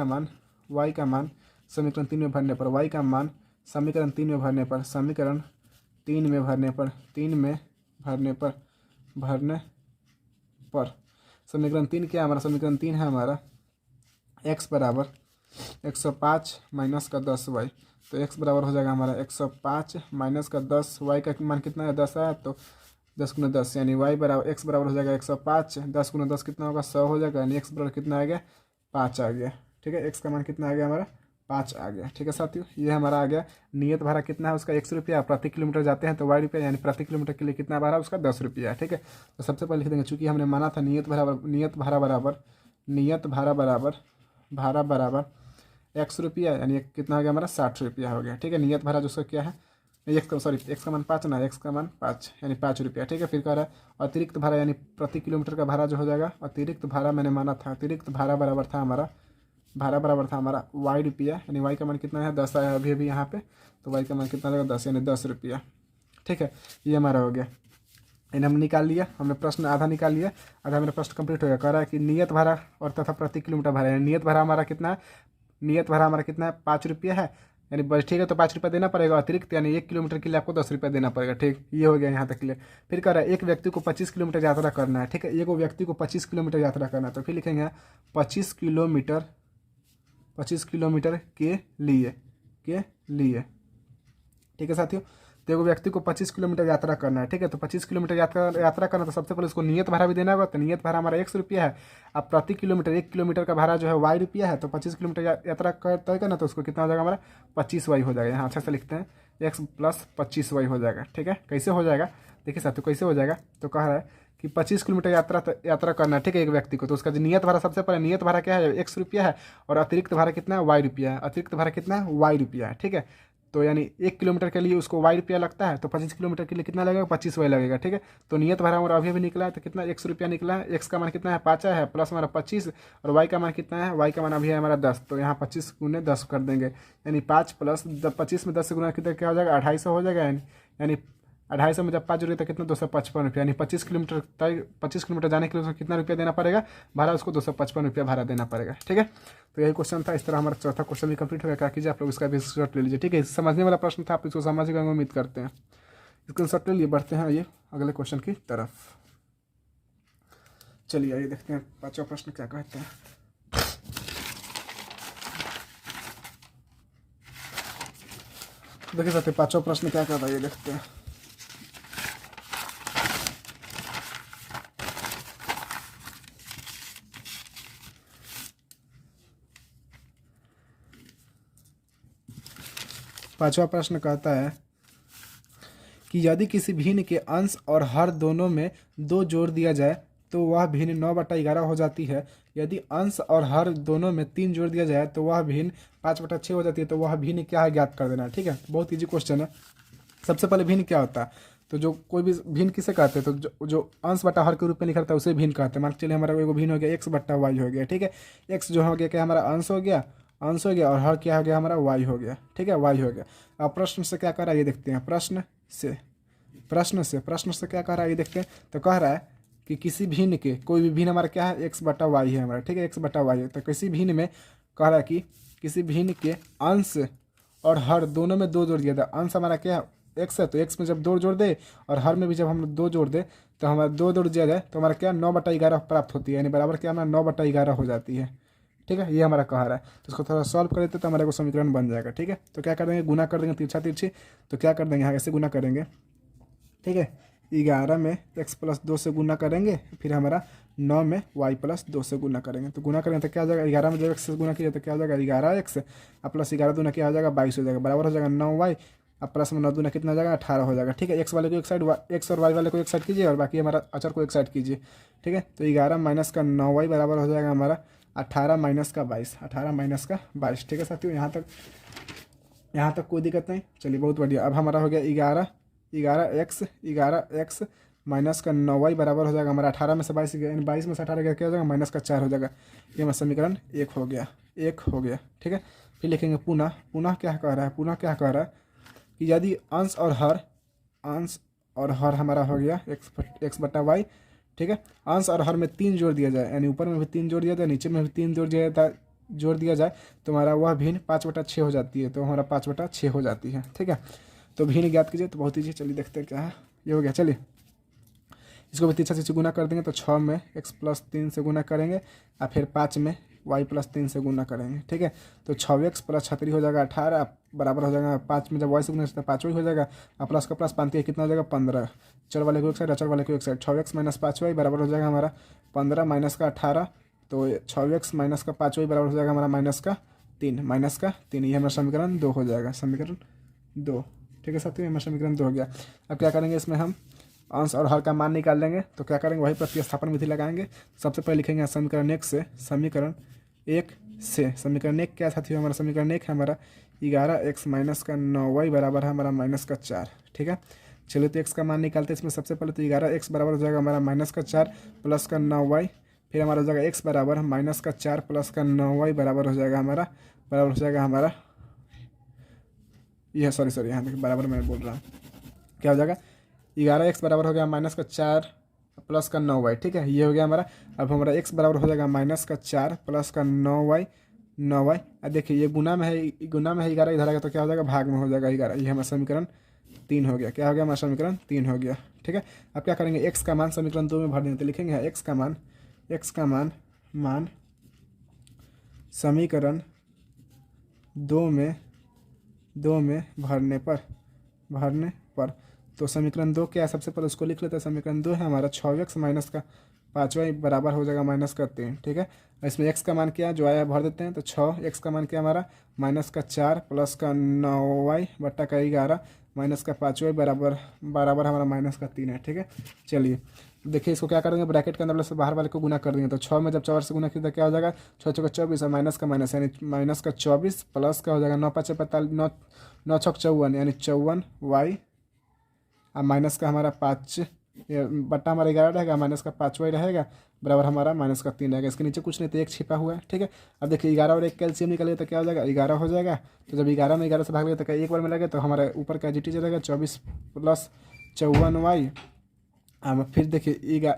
का मान समीकरण 3 में भरने पर, y का मान समीकरण 3 में भरने पर, समीकरण 3 में भरने पर, 3 में भरने पर समीकरण 3 क्या है हमारा, समीकरण 3 है हमारा x बराबर 105 माइनस का 10y, तो x बराबर हो जाएगा हमारा 105 माइनस का 10, y का मान कितना है 10 है, तो 10 गुना 10 यानी y बराबर x बराबर हो जाएगा 105, 10 गुना 10 कितना होगा 100 हो जाएगा, यानी x बराबर कितना आ गया 5 आ गया। ठीक है, x का मान कितना आ गया हमारा 5 आ गया। ठीक है साथियों, ये हमारा आ गया। नियत भाड़ा कितना है उसका 100 रुपया, प्रति किलोमीटर जाते हैं तो y रुपया, यानी प्रति किलोमीटर के लिए कितना भाड़ा उसका 10 रुपया है। ठीक है, तो सबसे पहले लिख देंगे, चूंकि हमने माना था नियत भाड़ा बराबर 100 रुपया, यानी कितना हो गया हमारा 60 रुपया हो गया। ठीक है, नियत भाड़ा जो उसका क्या है एक्स का मान 5 ना, एक्स का मान 5 यानी 5 रुपया। ठीक है, फिर कह रहा है अतिरिक्त भाड़ा, यानी प्रति किलोमीटर का भाड़ा जो हो जाएगा, अतिरिक्त भाड़ा मैंने माना था, अतिरिक्त भाड़ा बराबर था हमारा y रुपया, यानी y का मान कितना है 10 आया अभी यहाँ पे, तो y का मान कितना रहेगा 10, यानी 10 रुपया। ठीक है, ये हमारा हो गया, इन्हें हम निकाल लिया, हमने प्रश्न आधा निकाल लिया, आधा मेरा प्रश्न कंप्लीट हो गया। कह रहा है कि नियत भाड़ा और तथा प्रति किलोमीटर भाड़ा, यानी नियत भाड़ा हमारा कितना है, 5 रुपया है, यानी बस ठीक है, तो 5 रुपया देना पड़ेगा अतिरिक्त, यानी 1 किलोमीटर के लिए आपको 10 रुपया देना पड़ेगा। ठीक, ये हो गया यहाँ तक के लिए। फिर कह रहा है एक व्यक्ति को 25 किलोमीटर यात्रा करना है। ठीक है, एक व्यक्ति को 25 किलोमीटर यात्रा करना है, तो फिर लिखेंगे 25 किलोमीटर के लिए। ठीक है साथियों, तो एक व्यक्ति को 25 किलोमीटर यात्रा करना है। ठीक है, तो 25 किलोमीटर यात्रा करना, तो सबसे पहले उसको नियत भाड़ा भी देना होगा, तो नियत भाड़ा हमारा 100 रुपया है। अब प्रति किलोमीटर 1 किलोमीटर का भाड़ा जो है y रुपया है, तो 25 किलोमीटर यात्रा करता ना, तो उसको कितना हो जाएगा हमारा 25y हो जाएगा। यहाँ अच्छा से लिखते हैं x + 25y हो जाएगा। ठीक है, कैसे हो जाएगा देखिए साथियों, कैसे हो जाएगा, तो कह रहा है कि 25 किलोमीटर यात्रा करना है। ठीक है, एक व्यक्ति को, तो उसका जो नियत भाड़ा, सबसे पहले नियत भाड़ा क्या है 100 रुपया है, और अतिरिक्त भाड़ा कितना है y रुपया है, अतिरिक्त भाड़ा कितना है y रुपया है। ठीक है, तो यानी 1 किलोमीटर के लिए उसको y रुपया लगता है, तो 25 किलोमीटर के लिए कितना लगेगा 25y लगेगा। ठीक है, तो नियत भाड़ा हमारा अभी निकला है, तो कितना 100 रुपया निकला है, x का मान कितना है 5 है, प्लस हमारा 25, और y का मान कितना है, y का मान अभी है हमारा 10, तो यहाँ 25 गुने 10 कर देंगे, यानी 5 + 25 में 10 से गुना कितना क्या हो जाएगा 250 हो जाएगा, यानी 250 में जब 5 जोड़े तो कितना 255 रुपया, यानी 25 किलोमीटर जाने के लिए उसको कितना रुपया देना पड़ेगा भाड़ा, उसको 255 रुपया भाड़ा देना पड़ेगा। ठीक है, तो यही क्वेश्चन था। इस तरह हमारा चौथा क्वेश्चन भी कंप्लीट हो गया। क्या कीजिए आप लोग इसका भी स्क्रीनशॉट ले लीजिए। ठीक है, समझने वाला प्रश्न था, आप इसको समझ गए उम्मीद करते हैं। स्क्रीनशॉट ले लिए, बढ़ते हैं ये अगले क्वेश्चन की तरफ। चलिए आइए देखते हैं 5वां प्रश्न क्या कहते हैं। देखिए साथियों 5वां प्रश्न क्या कहता है, ये देखते हैं। पांचवा प्रश्न कहता है कि यदि किसी भिन्न के अंश और हर दोनों में 2 जोड़ दिया जाए तो वह भिन्न 9/11 हो जाती है। यदि अंश और हर दोनों में 3 जोड़ दिया जाए तो वह भिन्न 5/6 हो जाती है। तो वह भिन्न क्या है ज्ञात कर देना है। ठीक है, बहुत ईजी क्वेश्चन है। सबसे पहले भिन्न क्या होता है, तो जो कोई भी भिन्न किसे कहते हैं, तो जो अंश बटा हर के रूप में निकलता है उसे भिन्न कहते हैं। मान चलिए हमारा एगो भिन्न हो गया x/y हो गया। ठीक है, x जो हो गया क्या हमारा अंश हो गया, और हर क्या हो गया हमारा y हो गया। ठीक है, y हो गया। अब प्रश्न से क्या कह रहा है ये देखते हैं। प्रश्न से क्या कह रहा है ये देखते हैं। तो कह रहा है कि किसी भिन्न के, कोई भी भिन्न हमारा क्या है x/y है हमारा। ठीक है, x/y है। तो किसी भिन्न में कह रहा है कि किसी भिन्न के अंश और हर दोनों में 2 जोड़ दिया था। अंश हमारा क्या है x है, तो x में जब 2 जोड़ दे और हर में भी जब हम 2 जोड़ दे तो हमारा 2 जोड़ दिया जाए तो हमारा क्या 9/11 प्राप्त होती है, यानी बराबर क्या हमारा 9/11 हो जाती है। ठीक है, ये हमारा कह रहा है। तो इसको थोड़ा सॉल्व कर देते तो हमारे को समीकरण बन जाएगा। ठीक है, तो क्या कर देंगे, गुना कर देंगे तिरछा तिरछी। तो क्या कर देंगे यहाँ ऐसे गुना करेंगे। ठीक है, 11 में x + 2 से गुना करेंगे, फिर हमारा 9 में y + 2 से गुना करेंगे। तो गुना करेंगे तो क्या हो जाएगा, 11 में जब x से गुना किया तो क्या हो जाएगा 11x, और प्लस 11 दूना क्या हो जाएगा 22 हो जाएगा, बराबर हो जाएगा 9y, अब प्लस में 9 दूना कितना हो जाएगा 18 हो जाएगा। ठीक है, x वाले को एक साइड, x और y वाले को एक साइड कीजिए और बाकी हमारा अचर को एक साइड कीजिए। ठीक है, तो 11 - का 9y बराबर हो जाएगा हमारा 18 - का 22, 18 - का 22। ठीक है साथियों, यहाँ तक कोई दिक्कत नहीं। चलिए बहुत बढ़िया। अब हमारा हो गया 11x माइनस का 9y बराबर हो जाएगा हमारा 18 में से 22 गया, यानी 22 में से 18 गया क्या हो जाएगा माइनस का 4 हो जाएगा। ये हमारा समीकरण 1 हो गया, 1 हो गया। ठीक है, फिर लिखेंगे पुनः, पुनः क्या कह रहा है, पुनः क्या कह रहा है कि यदि अंश और हर हमारा हो गया एक्स बटा वाई। ठीक है, अंश और हर में 3 जोड़ दिया जाए, यानी ऊपर में भी 3 जोड़ दिया जाए, नीचे में भी 3 जोड़ दिया जाए तो हमारा वह भिन्न 5/6 हो जाती है, तो हमारा 5/6 हो जाती है। ठीक है, तो भिन्न ज्ञात कीजिए, तो बहुत ईजी। चलिए देखते हैं क्या है, ये हो गया। चलिए इसको भी 3 से गुना कर देंगे, तो 6 में x+3 से गुना करेंगे और फिर 5 में y+3 से गुना करेंगे। ठीक है, तो 6x + 36 हो जाएगा 18 बराबर हो जाएगा 5 में जब y से गुना करते हैं 5y हो जाएगा, और प्लस का प्लस 5 कितना हो जाएगा 15। चर वाले को एक साइड, अचर वाले को एक साइड। 6x - 5y बराबर हो जाएगा हमारा 15 माइनस का 18, तो 6x - का 5y बराबर हो जाएगा हमारा -3। ये हमारा समीकरण 2 हो जाएगा, समीकरण 2। ठीक है साथियों, हमारा समीकरण 2 हो गया। अब क्या करेंगे, इसमें हम अंश और हर का मान निकाल लेंगे। तो क्या करेंगे, वही प्रतिस्थापन विधि लगाएंगे। सबसे पहले लिखेंगे समीकरण 1 से, समीकरण 1 क्या साथियों, हमारा समीकरण 1 है हमारा 11x - का 9y बराबर है हमारा -4। ठीक है, चलिए तो x का मान निकालते हैं। इसमें सबसे पहले तो 11x बराबर हो जाएगा हमारा -4 प्लस का 9y, फिर हमारा हो जाएगा x बराबर -4 प्लस का 9y बराबर हो जाएगा हमारा यह सॉरी यहाँ देखिए बराबर मैं बोल रहा हूँ, क्या हो जाएगा 11x बराबर हो गया -4 प्लस का 9y। ठीक है, ये हो गया हमारा। अब हमारा x बराबर हो जाएगा -4 प्लस का 9y। अब देखिए ये गुना में है 11, इधर आएगा तो क्या हो जाएगा भाग में हो जाएगा 11। ये हमारा समीकरण 3 हो गया। क्या हो गया, हमारा समीकरण 3 हो गया। ठीक है, अब क्या करेंगे, x का मान समीकरण 2 में भर देंगे। तो लिखेंगे x का मान समीकरण 2 में भरने पर तो समीकरण 2 क्या है, सबसे पहले उसको लिख लेते हैं। समीकरण 2 है हमारा 6x - का 5y बराबर हो जाएगा -3। ठीक है, इसमें x का मान क्या जो आया भर देते हैं। तो 6x का मान क्या हमारा -4 प्लस का 9y बट्टा का 11 माइनस का 5y बराबर हमारा -3 है। ठीक है, चलिए देखिए इसको क्या करेंगे, ब्रैकेट के अंदर से बाहर वाले को गुना कर देंगे। तो 6 में जब 4 से गुना किया तो क्या हो जाएगा, 6 × 24 और माइनस का माइनस यानी -24 प्लस का हो जाएगा 9 × 5 = 45, 9 × 6 = 54 यानी 54y और माइनस का हमारा 5 बट्टा हमारा 11 रहेगा, माइनस का 5y रहेगा बराबर हमारा -3 रहेगा। इसके नीचे कुछ नहीं तो 1 छिपा हुआ है। ठीक है, अब देखिए 11 और 1 कैल्सियम निकलिए तो क्या हो जाएगा 11 हो जाएगा। तो जब 11 में 11 से भाग लेगा तो क्या एक बार में लगे, तो हमारे ऊपर का GT रहेगा 24 + 54y। फिर देखिए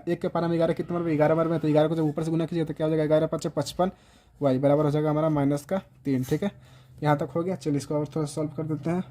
1 के पारा में 11 कितने बार में 11 बार में, तो 11 को जब ऊपर से गुना कीजिए तो क्या हो जाएगा 11 × 5 = 55y बराबर हो जाएगा हमारा -3। ठीक है, यहाँ तक हो गया। चलिए इसको और थोड़ा सॉल्व कर देते हैं।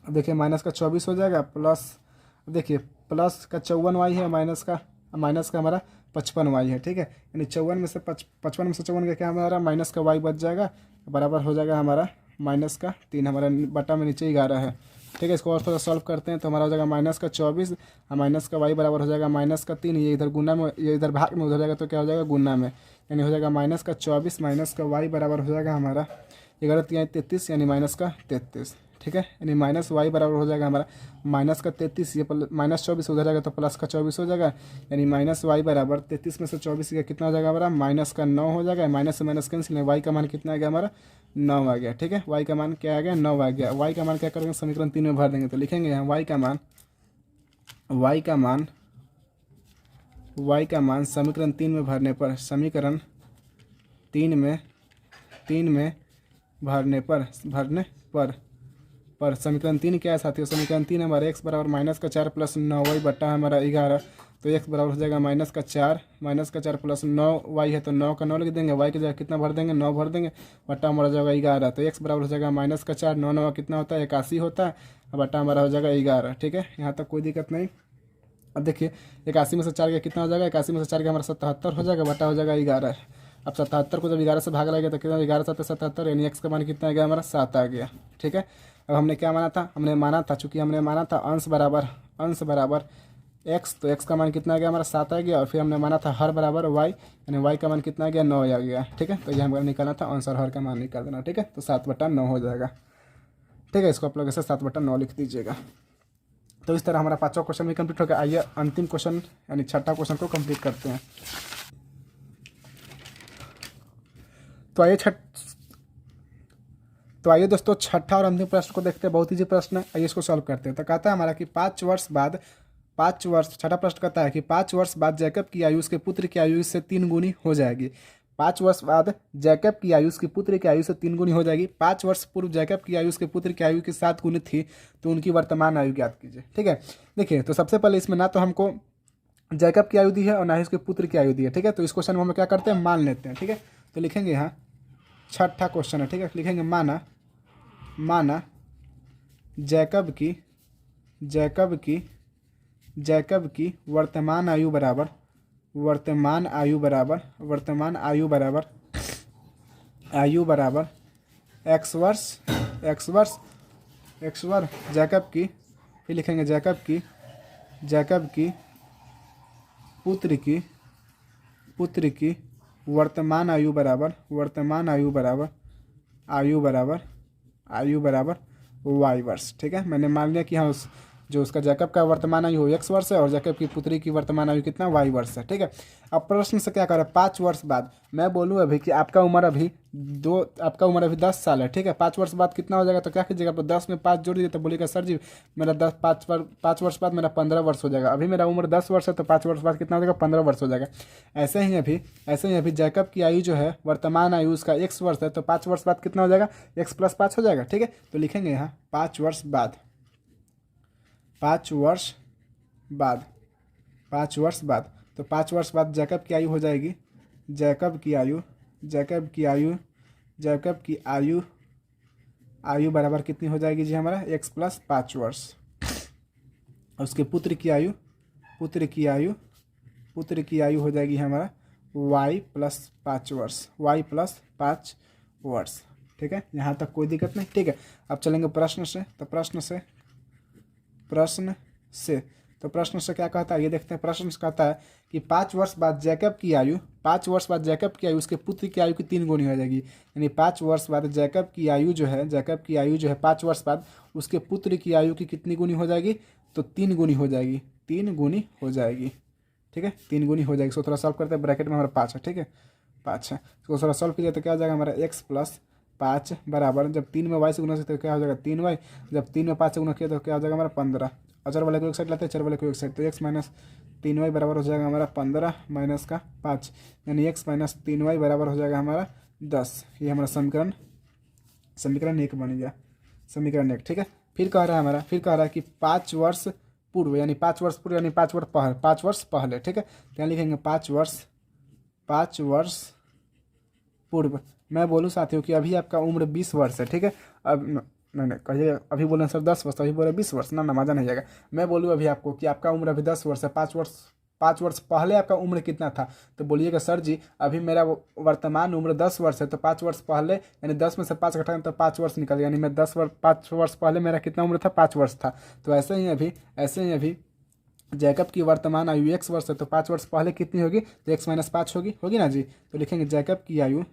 देखिए -24 हो जाएगा प्लस, देखिए प्लस का 54y है, माइनस का हमारा 55y है। ठीक है, यानी 54 में से 55 में से 54 का क्या हमारा माइनस का y बच जाएगा बराबर हो जाएगा हमारा -3। हमारा बटा में नीचे 11 है। ठीक है, इसको और थोड़ा सॉल्व करते हैं तो हमारा हो जाएगा -24 और माइनस का y बराबर हो जाएगा -3। ये इधर गुना में, ये इधर भाग में, उधर जाएगा तो क्या हो जाएगा गुना में, यानी हो जाएगा -24 माइनस का y बराबर हो जाएगा हमारा 11 × 3 = 33 यानी -33। ठीक है, यानी -y बराबर हो जाएगा हमारा -33, ये -24 उधर जाएगा तो +24 हो जाएगा, यानी -y बराबर 33 में से 24 का कितना हो जाएगा हमारा -9 हो जाएगा। माइनस से माइनस कैंसिल है, y का मान कितना आ गया हमारा 9 आ गया। ठीक है, y का मान क्या आ गया 9 आ गया। y का मान क्या करेंगे, समीकरण 3 में भर देंगे। तो लिखेंगे यहाँ y का मान समीकरण 3 में भरने पर, समीकरण 3 में भरने पर समीकरण 3 क्या है साथियों, समीकरण 3 हमारा x बराबर -4 प्लस 9y बट्टा हमारा 11, तो x बराबर हो जाएगा -4 प्लस 9y है तो 9 का 9 लिख देंगे, y की जगह कितना भर देंगे 9 भर देंगे, बट्टा हमारा हो जाएगा 11। तो x बराबर हो जाएगा -4, 9 9 कितना होता है 81 होता है, और बट्टा हमारा हो जाएगा 11। ठीक है, यहाँ तक कोई दिक्कत नहीं। अब देखिए 81 में से 4 का कितना हो जाएगा, 81 में से 4 का हमारा 77 हो जाएगा, बटा हो जाएगा 11। अब 77 को जब 11 से भाग लगेगा तो कितना 11 7 77, यानी x का मान कितना आ गया हमारा 7 आ गया। ठीक है, अब हमने क्या माना था, चूंकि हमने माना था अंश बराबर x, तो x का मान कितना आ गया हमारा 7 आ गया। और फिर हमने माना था हर बराबर y, यानी y का मान कितना आ गया 9 आ गया। ठीक है, तो ये हमें निकालना था अंश और हर का मान निकाल देना। ठीक है, तो 7/9 हो जाएगा। ठीक है, इसको आप लोग ऐसे 7/9 लिख दीजिएगा। तो इस तरह हमारा 5वां क्वेश्चन भी कंप्लीट हो गया। आइए अंतिम क्वेश्चन यानी 6ठा क्वेश्चन को कंप्लीट करते हैं। तो आइए दोस्तों 6ठा और अंतिम प्रश्न को देखते हैं। बहुत ईजी प्रश्न है, आइए इसको सॉल्व करते हैं। तो कहता है हमारा कि 5 वर्ष बाद 5 वर्ष, छठा प्रश्न कहता है कि 5 वर्ष बाद जैकब की आयु उसके पुत्र की आयु से 3 गुनी हो जाएगी। 5 वर्ष बाद जैकब की आयु उसके पुत्र की आयु से 3 गुनी हो जाएगी। 5 वर्ष पूर्व जैकब की आयु उसके पुत्र की आयु की 7 गुनी थी, तो उनकी वर्तमान आयु ज्ञात कीजिए। ठीक है, देखिए तो सबसे पहले इसमें ना तो हमको जैकब की आयु दी है और ना ही उसके पुत्र की आयु दी है। ठीक है, तो इस क्वेश्चन में हम क्या करते हैं, मान लेते हैं। ठीक है, तो लिखेंगे यहाँ छठा क्वेश्चन है। ठीक है, लिखेंगे माना माना जैकब की जैकब की जैकब की वर्तमान आयु बराबर वर्तमान आयु बराबर वर्तमान आयु बराबर आयु बराबर x वर्ष जैकब की, फिर लिखेंगे जैकब की पुत्र की वर्तमान आयु बराबर आयु बराबर y वर्ष। ठीक है, मैंने मान लिया कि हाँ जो उसका जैकब का वर्तमान आयु 1 वर्ष है और जैकब की पुत्री की वर्तमान आयु कितना y वर्ष है। ठीक है, अब प्रश्न से क्या कर रहा है, 5 वर्ष बाद मैं बोलूँ अभी कि आपका उम्र अभी 10 साल है। ठीक है, 5 वर्ष बाद कितना हो जाएगा, तो क्या कीजिएगा, तो 10 में 5 जोड़ दीजिए, तो बोलिएगा सर जी मेरा 5 वर्ष बाद मेरा 15 वर्ष हो जाएगा। अभी मेरा उम्र 10 वर्ष है, तो 5 वर्ष बाद कितना हो जाएगा, 15 वर्ष हो जाएगा। ऐसे ही अभी जैकब की आयु जो है वर्तमान आयु उसका x वर्ष है, तो 5 वर्ष बाद कितना हो जाएगा, x + 5 हो जाएगा। ठीक है, तो लिखेंगे यहाँ 5 वर्ष बाद 5 वर्ष बाद तो 5 वर्ष बाद जैकब की आयु हो जाएगी आयु बराबर कितनी हो जाएगी जी, हमारा x + 5 वर्ष। उसके पुत्र की आयु हो जाएगी हमारा y + 5 वर्ष। ठीक है, यहाँ तक कोई दिक्कत नहीं। ठीक है, अब चलेंगे प्रश्न से क्या कहता है, ये देखते हैं। प्रश्न से कहता है कि 5 वर्ष बाद जैकब की आयु उसके पुत्र की आयु की 3 गुनी हो जाएगी। यानी 5 वर्ष बाद जैकब की आयु जो है 5 वर्ष बाद उसके पुत्र की आयु की कितनी गुनी हो जाएगी, तो 3 गुनी हो जाएगी। ठीक है, 3 गुनी हो जाएगी। इसको थोड़ा सॉल्व करते हैं, ब्रैकेट में हमारा 5 है। ठीक है, 5 है, इसको थोड़ा सॉल्व कीजिए तो क्या हो जाएगा हमारा x + 5 बराबर, जब 3 में y से गुना से तो क्या हो जाएगा 3y, जब 3 में 5 से गुना किया तो क्या हो जाएगा हमारा 15। अचर वाले को एक साइड लाते हैं, चर वाले को एक साइड, तो x - 3y बराबर हो जाएगा हमारा 15 माइनस का 5, यानी x - 3y बराबर हो जाएगा हमारा 10। ये हमारा समीकरण 1 बन गया, समीकरण 1। ठीक है, फिर कह रहा है कि 5 वर्ष पूर्व यानी 5 वर्ष पहले। ठीक है, तो यहाँ लिखेंगे 5 वर्ष पूर्व। मैं बोलूँ साथियों कि अभी आपका उम्र 20 वर्ष है। ठीक है, अब नहीं कहिए अभी बोले सर 10 वर्ष, तो अभी बोले 20 वर्ष, ना मज़ा नहीं जाएगा। मैं बोलूँ अभी आपको कि आपका उम्र अभी 10 वर्ष है, 5 वर्ष पहले आपका उम्र कितना था, तो बोलिएगा सर जी अभी मेरा वर्तमान उम्र 10 वर्ष है, तो 5 वर्ष पहले यानी 10 में से 5 घटाएं तो 5 वर्ष निकल, यानी मैं 5 वर्ष पहले मेरा कितना उम्र था, 5 वर्ष था। तो ऐसे ही अभी जैकब की वर्तमान आयु 1 वर्ष है, तो 5 वर्ष पहले कितनी होगी, तो x - 5 होगी ना जी। तो लिखेंगे जैकब की आयु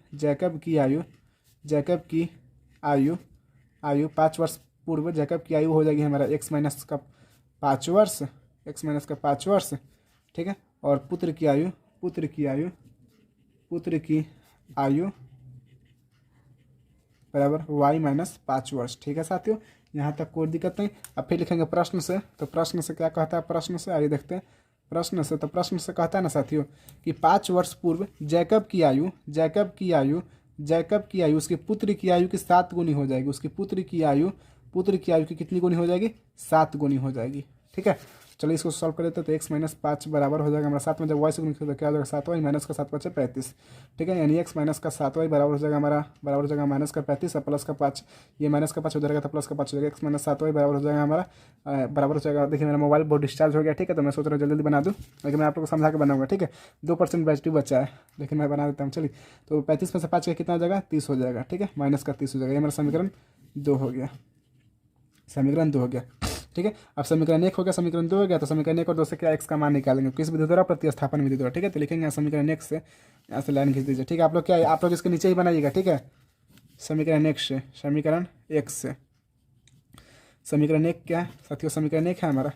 5 वर्ष पूर्व जैकब की आयु हो जाएगी हमारा x - 5 वर्ष। ठीक है, और पुत्र की आयु बराबर y - 5 वर्ष। ठीक है साथियों, यहाँ तक कोई दिक्कत नहीं। अब फिर लिखेंगे प्रश्न से, तो प्रश्न से क्या कहता है, प्रश्न से आइए देखते हैं। प्रश्न से कहता है ना साथियों कि 5 वर्ष पूर्व जैकब की आयु उसके पुत्र की आयु की 7 गुनी हो जाएगी। उसकी पुत्र की आयु की कितनी गुनी हो जाएगी, 7 गुनी हो जाएगी। ठीक है, चलिए इसको सॉल्व कर लेते हैं। तो x - 5 बराबर हो जाएगा हमारा 7 में जब y से गुणा तो क्या हो जाएगा 7y माइनस का 7 बचे 35। ठीक है, यानी x - का 7y बराबर हो जाएगा हमारा माइनस का 35 और प्लस का 5, ये माइनस का 5 हो जाएगा तो प्लस का 5 हो जाएगा। x - 7y बराबर हो जाएगा हमारा बराबर हो जाएगा। देखिए मेरा मोबाइल बहुत डिस्चार्ज हो गया। ठीक है, तो मैं सोच रहा हूँ जल्दी बना दूँ, लेकिन मैं आप लोग को समझा के बनाऊंगा। ठीक है, 2% बैटरी बचा है, लेकिन मैं बना देता हूँ। चलिए, तो 35 में से 5 का कितना हो जाएगा, 30 हो जाएगा। ठीक है, माइनस का 30 हो जाएगा। ये मेरा समीकरण 2 हो गया। ठीक है, अब समीकरण 1 हो गया, समीकरण 2 हो गया। तो समीकरण 1 और 2 से क्या x का मान निकालेंगे, किस विधि द्वारा, प्रतिस्थापन विधि द्वारा। ठीक है, तो लिखेंगे यहाँ समीकरण 1 से, यहाँ से लाइन खींच दीजिए। ठीक है, आप लोग इसके नीचे ही बनाइएगा। ठीक है, समीकरण 1 क्या है साथियों, समीकरण 1 है हमारा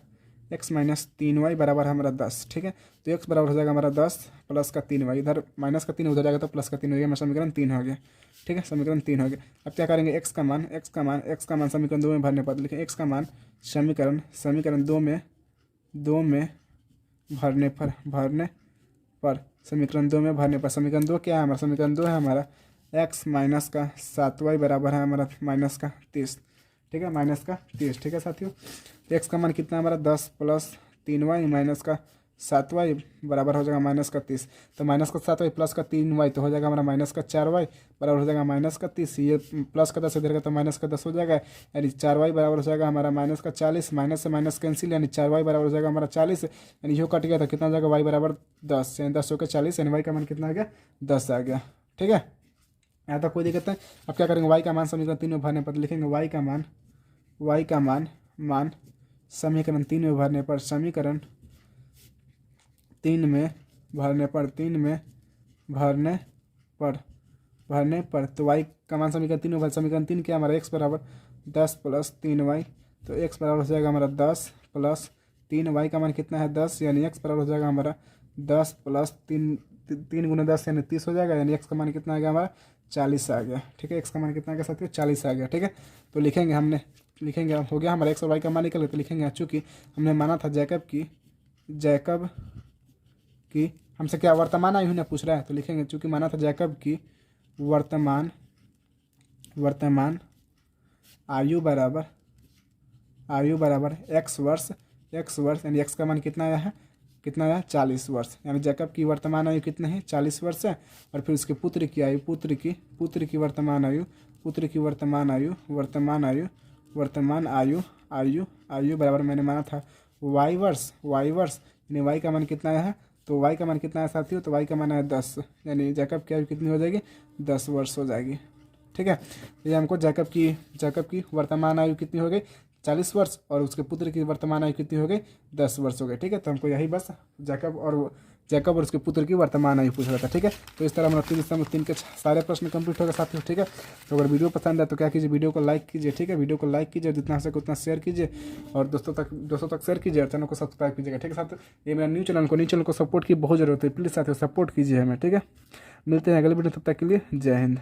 x - 3y बराबर है हमारा 10। ठीक है, तो x बराबर हो जाएगा हमारा 10 प्लस का 3y, इधर माइनस का 3 उधर जाएगा तो प्लस का 3 हो गया। हमारा समीकरण 3 हो गया। ठीक है, समीकरण 3 हो गया। अब क्या करेंगे, x का मान समीकरण 2 में भरने पर लिखें x का मान समीकरण 2 में 2 में भरने पर समीकरण 2 में भरने पर समीकरण 2 क्या है हमारा? समीकरण 2 है हमारा x माइनस का 7y बराबर है हमारा माइनस का 30, ठीक है, माइनस का 30, ठीक है साथियों। तो x का मान कितना है हमारा 10 प्लस 3y माइनस का 7y बराबर हो जाएगा माइनस का 30। तो माइनस का 7y प्लस का 3y तो हो जाएगा हमारा माइनस का 4y बराबर हो जाएगा माइनस का 30। ये प्लस का 10 इधर का तो माइनस का 10 हो जाएगा, यानी 4y बराबर हो जाएगा हमारा माइनस का 40। माइनस से माइनस कैंसिल, यानी 4y बराबर हो जाएगा हमारा 40, यानी यो कट गया तो कितना हो जाएगा y बराबर 10, यानी 10 होकर 40, यानी y का मान कितना आ गया? 10 आ गया, ठीक है। यहाँ तक कोई दिक्कत नहीं। अब क्या करेंगे? y का मान समीकरण 3 में भरने पर लिखेंगे y का मान समीकरण 3 में भरने पर समीकरण 3 में भरने पर तो y का मान समीकरण 3 में समीकरण 3 क्या हमारा x बराबर 10 प्लस 3y, तो x बराबर हो जाएगा हमारा 10 प्लस 3y का मान कितना है 10, यानी x बराबर हो जाएगा हमारा 10 प्लस 3 गुना 10 यानी 30 हो जाएगा, यानी x का मान कितना आ गया हमारा 40 आ गया, ठीक है। x का मान कितना आ गया साथियों? 40 आ गया, ठीक है। तो लिखेंगे हो गया हमारा x और y का मान निकल, तो लिखेंगे चूँकि हमने माना था जैकब की हमसे क्या वर्तमान आयु ने पूछ रहा है, तो लिखेंगे चूँकि माना था जैकब की वर्तमान आयु बराबर x वर्ष, यानी x का मान कितना आया है 40 वर्ष, यानी जैकब की वर्तमान आयु कितने है 40 वर्ष है। और फिर उसके पुत्र की आयु वर्तमान आयु बराबर मैंने माना था y वर्ष, यानी y का मान कितना आया है? तो y का मान कितना है साथियों? तो y का मान है 10, यानी जैकब की आयु कितनी हो जाएगी? 10 वर्ष हो जाएगी, ठीक है। ये हमको जैकब की वर्तमान आयु कितनी हो गई? 40 वर्ष, और उसके पुत्र की वर्तमान आयु कितनी हो गई? 10 वर्ष हो गए, ठीक है। तो हमको यही बस जैकब और उसके पुत्र की वर्तमान आयु पूछ रहा था, ठीक है। तो इस तरह हमारा 3 के सारे प्रश्न कंप्लीट हो गए साथियों, ठीक है। तो अगर वीडियो पसंद है तो क्या कीजिए, वीडियो को लाइक कीजिए, ठीक है। वीडियो को लाइक कीजिए, जितना हो सके उतना शेयर कीजिए, और दोस्तों तक शेयर कीजिए, और चैनल को सब्सक्राइब कीजिएगा, ठीक है साथियों। ये मेरा न्यू चैनल को सपोर्ट की बहुत जरूरत है, प्लीज़ साथियों सपोर्ट कीजिए हमें, ठीक है। मिलते हैं अगले वीडियो, तब तक के लिए जय हिंद।